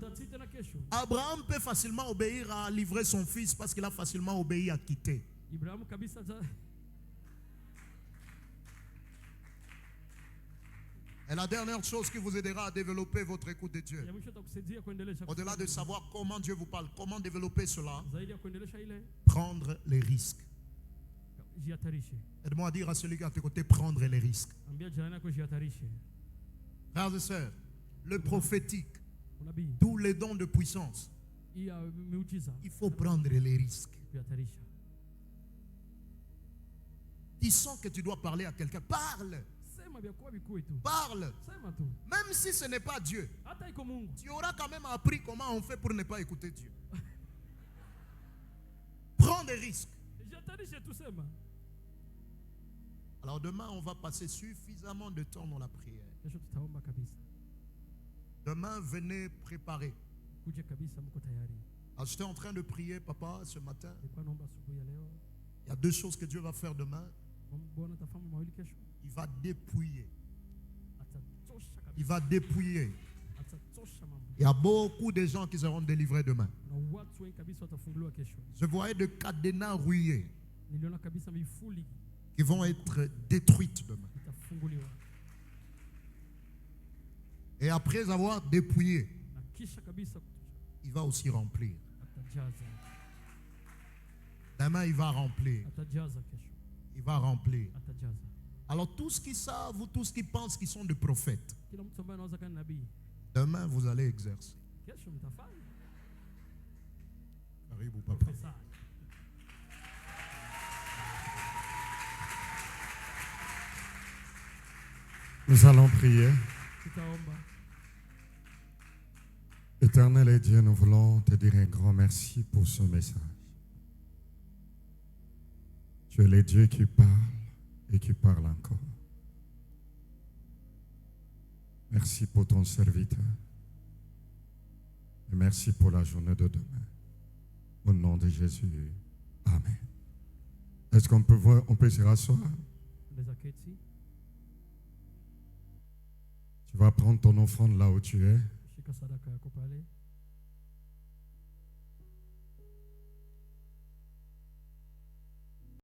Abraham peut facilement obéir à livrer son fils parce qu'il a facilement obéi à quitter. Et la dernière chose qui vous aidera à développer votre écoute de Dieu, Ya mwisho itakusaidia kuendelesha. au-delà de savoir comment Dieu vous parle, comment développer cela, Zaidi ya kuendelesha ile, prendre les risques. jihatarishe. Aide-moi à dire à celui qui est à tes côtés, prendre les risques. Ambia jirani yako jihatarishe. Frères et sœurs, le prophétique, Unabii. tous les dons de puissance, Hii ya miujiza. il faut prendre les risques. Jihatarisha. Tu sens que tu dois parler à quelqu'un, parle, Sema vya kuwa vikue tu. parle. Sema tu. Même si ce n'est pas Dieu, Hata iko Mungu. tu auras quand même appris comment on fait pour ne pas écouter Dieu. Prends des risques. Jihatarishe tu sema. Alors demain, on va passer suffisamment de temps dans la prière. Kesho tutaomba kabisa. Demain, venez préparer. Kuje kabisa mko tayari. Alors, j'étais en train de prier, papa, ce matin. Nilikuwa naomba asubuhi ya leo. Il y a 2 choses que Dieu va faire demain. Bwana atafanya mawili kesho. Il va dépouiller. Atachosha kabisa. Il va dépouiller. Atachosha mambo. Il y a beaucoup de gens qui seront délivrés demain. Na watu wengi kabisa watafunguliwa kesho. Je voyais de cadenas rouillés Niliona kabisa mifuli qui vont être détruites demain. itafunguliwa. Et après avoir dépouillé, Na kisha kabisa il va aussi remplir. atajaza. Demain, il va remplir. Atajaza kesho. Il va remplir. Atajaza. Alors, tous qui savent ou tous qui pensent qu'ils sont des prophètes, Kila mtu ambaye anaweza kuwa nabii. demain, vous allez exercer. Kesho mtafanya. Karibu, papa. Pesa. Nous allons prier. Tutaomba. Éternel et Dieu, nous voulons te dire un grand merci pour ce message. Tu es le Dieu qui parle et qui parle encore. Merci pour ton serviteur. Et merci pour la journée de demain. Au nom de Jésus. Amen. Est-ce qu'on peut voir, on peut se rasseoir? Unaweza keti. Tu vas prendre ton offrande là où tu es. Shika sadaka yako pale.